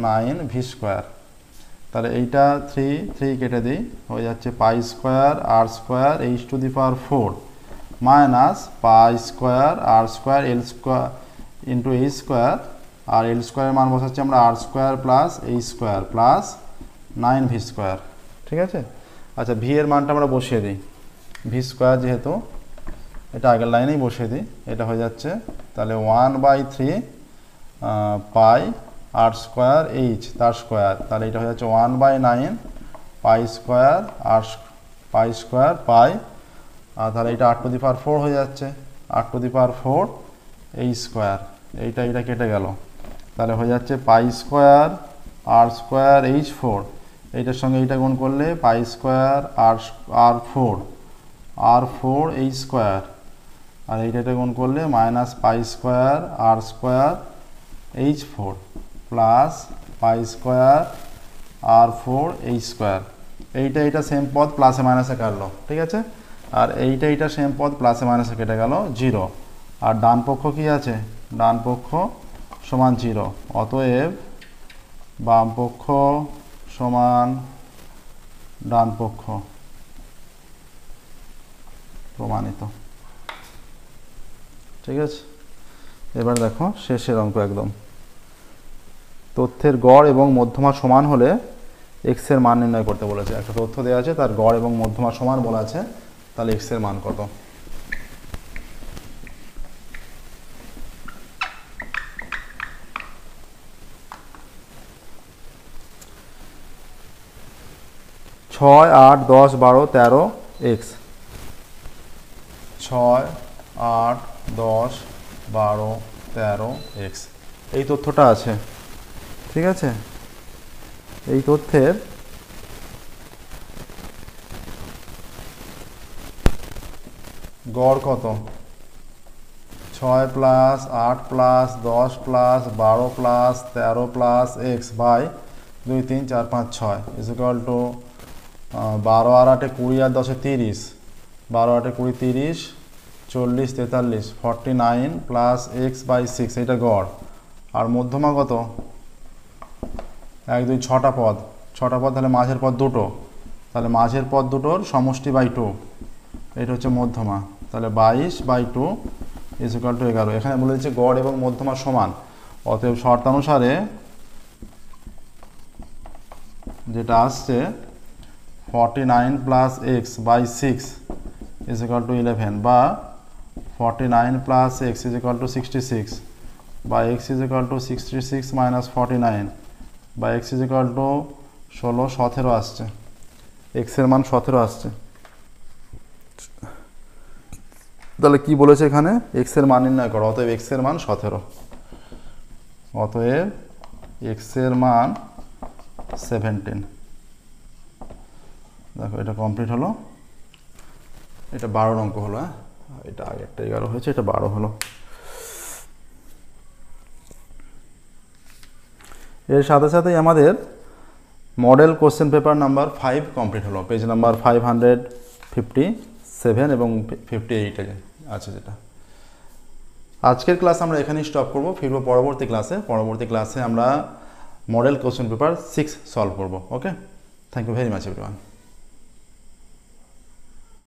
9V square. তাহলে এইটা 3 কেটে দিই, হয়ে যাচ্ছে pi square r square H⁴ minus pi square r square l square into H square, r l স্কোয়ারের মান বসাচ্ছি আমরা r square plus H square plus 9V square. ঠিক আছে, আচ্ছা ভি এর মানটা আমরা বসিয়ে দিই, ভি স্কোয়ার যেহেতু এটা আগের লাইনেই বসিয়ে দিই, এটা হয়ে যাচ্ছে তাহলে 1/3 পাই আর স্কোয়ার এইচ তার স্কোয়ার, তাহলে এটা হয়ে যাচ্ছে 1/9 পাই স্কোয়ার আর পাই স্কোয়ার পাই, আর তাহলে এটা r⁴ হয়ে যাচ্ছে, r⁴ এই স্কোয়ার, এইটা কেটে গেল, তাহলে হয়ে যাচ্ছে পাই স্কোয়ার r²h⁴, এইটার সঙ্গে এইটা গুণ করলে পাই স্কোয়ার r⁴h², আর এইটা গুণ করলে minus pi square r²h⁴ plus পাই স্কোয়ার r⁴h²। এইটা সেম পদ প্লাসে মাইনাসে কাটলো, ঠিক আছে। আর এইটা সেম পদ প্লাসে মাইনাসে কেটে গেল 0। আর ডান পক্ষ কি আছে? ডান পক্ষ সমান 0, অতএব বাম পক্ষ সমান ডান পক্ষ, প্রমাণিত। ঠিক আছে, এবার দেখো শেষের অঙ্ক একদম। তথ্যের গড় এবং মধ্যমা সমান হলে এক্স এর মান নির্ণয় করতে বলেছে। একটা তথ্য দেওয়া আছে, তার গড় এবং মধ্যমা সমান বলা আছে, তাহলে এক্স এর মান কত? ছয়, 8, 10, 12, 13 এক্স। 6, 8, 10, 12, 13 এক্স, এই তথ্যটা আছে, ঠিক আছে। এই তথ্যের গড় কত? 6 plus 8 plus 10 plus 12 plus 13 plus X by 2, 3, 4, 5, 6 is equal to 12 আর 8 20 আর 10 30, 12 8 20 30, 40 43, 49 প্লাস এক্স বাই 6, এটা গড়। আর মধ্যমা কত? 1 2 6টা পদ, তাহলে মাঝের পদ দুটো, তাহলে মাঝের পদ দুটোর সমষ্টি বাই 2, এটা হচ্ছে মধ্যমা, তাহলে 22/2 ইজ ইকুয়াল টু 11। এখানে বলে দিচ্ছে গড় এবং মধ্যমা সমান, অতএব শর্তানুসারে যেটা আসছে 49 plus X by 6 is equal to 11, বা 49 plus X is equal to 66, বা X is equal to 66 minus 49, বা এক্স ইজ ইকুয়াল টু 16 17 আসছে, এক্সের মান 17 আসছে। তাহলে কি বলেছে এখানে? এক্সের মান নির্ণয় করো, অতএব এক্সের মান 17, অতএব এক্সের মান 17। দেখো এটা কমপ্লিট হলো, এটা 12 অঙ্ক হলো। হ্যাঁ, এটা আগে একটা 11 হয়েছে, এটা 12 হলো। এর সাথে সাথেই আমাদের model question paper number 5 complete হলো, পেজ নাম্বার 557 এবং 58 আছে যেটা। আজকের ক্লাস আমরা এখানেই স্টপ করব, ফিরবো পরবর্তী ক্লাসে আমরা মডেল কোশ্চেন পেপার 6 সলভ করব। Okay, thank you very much everyone.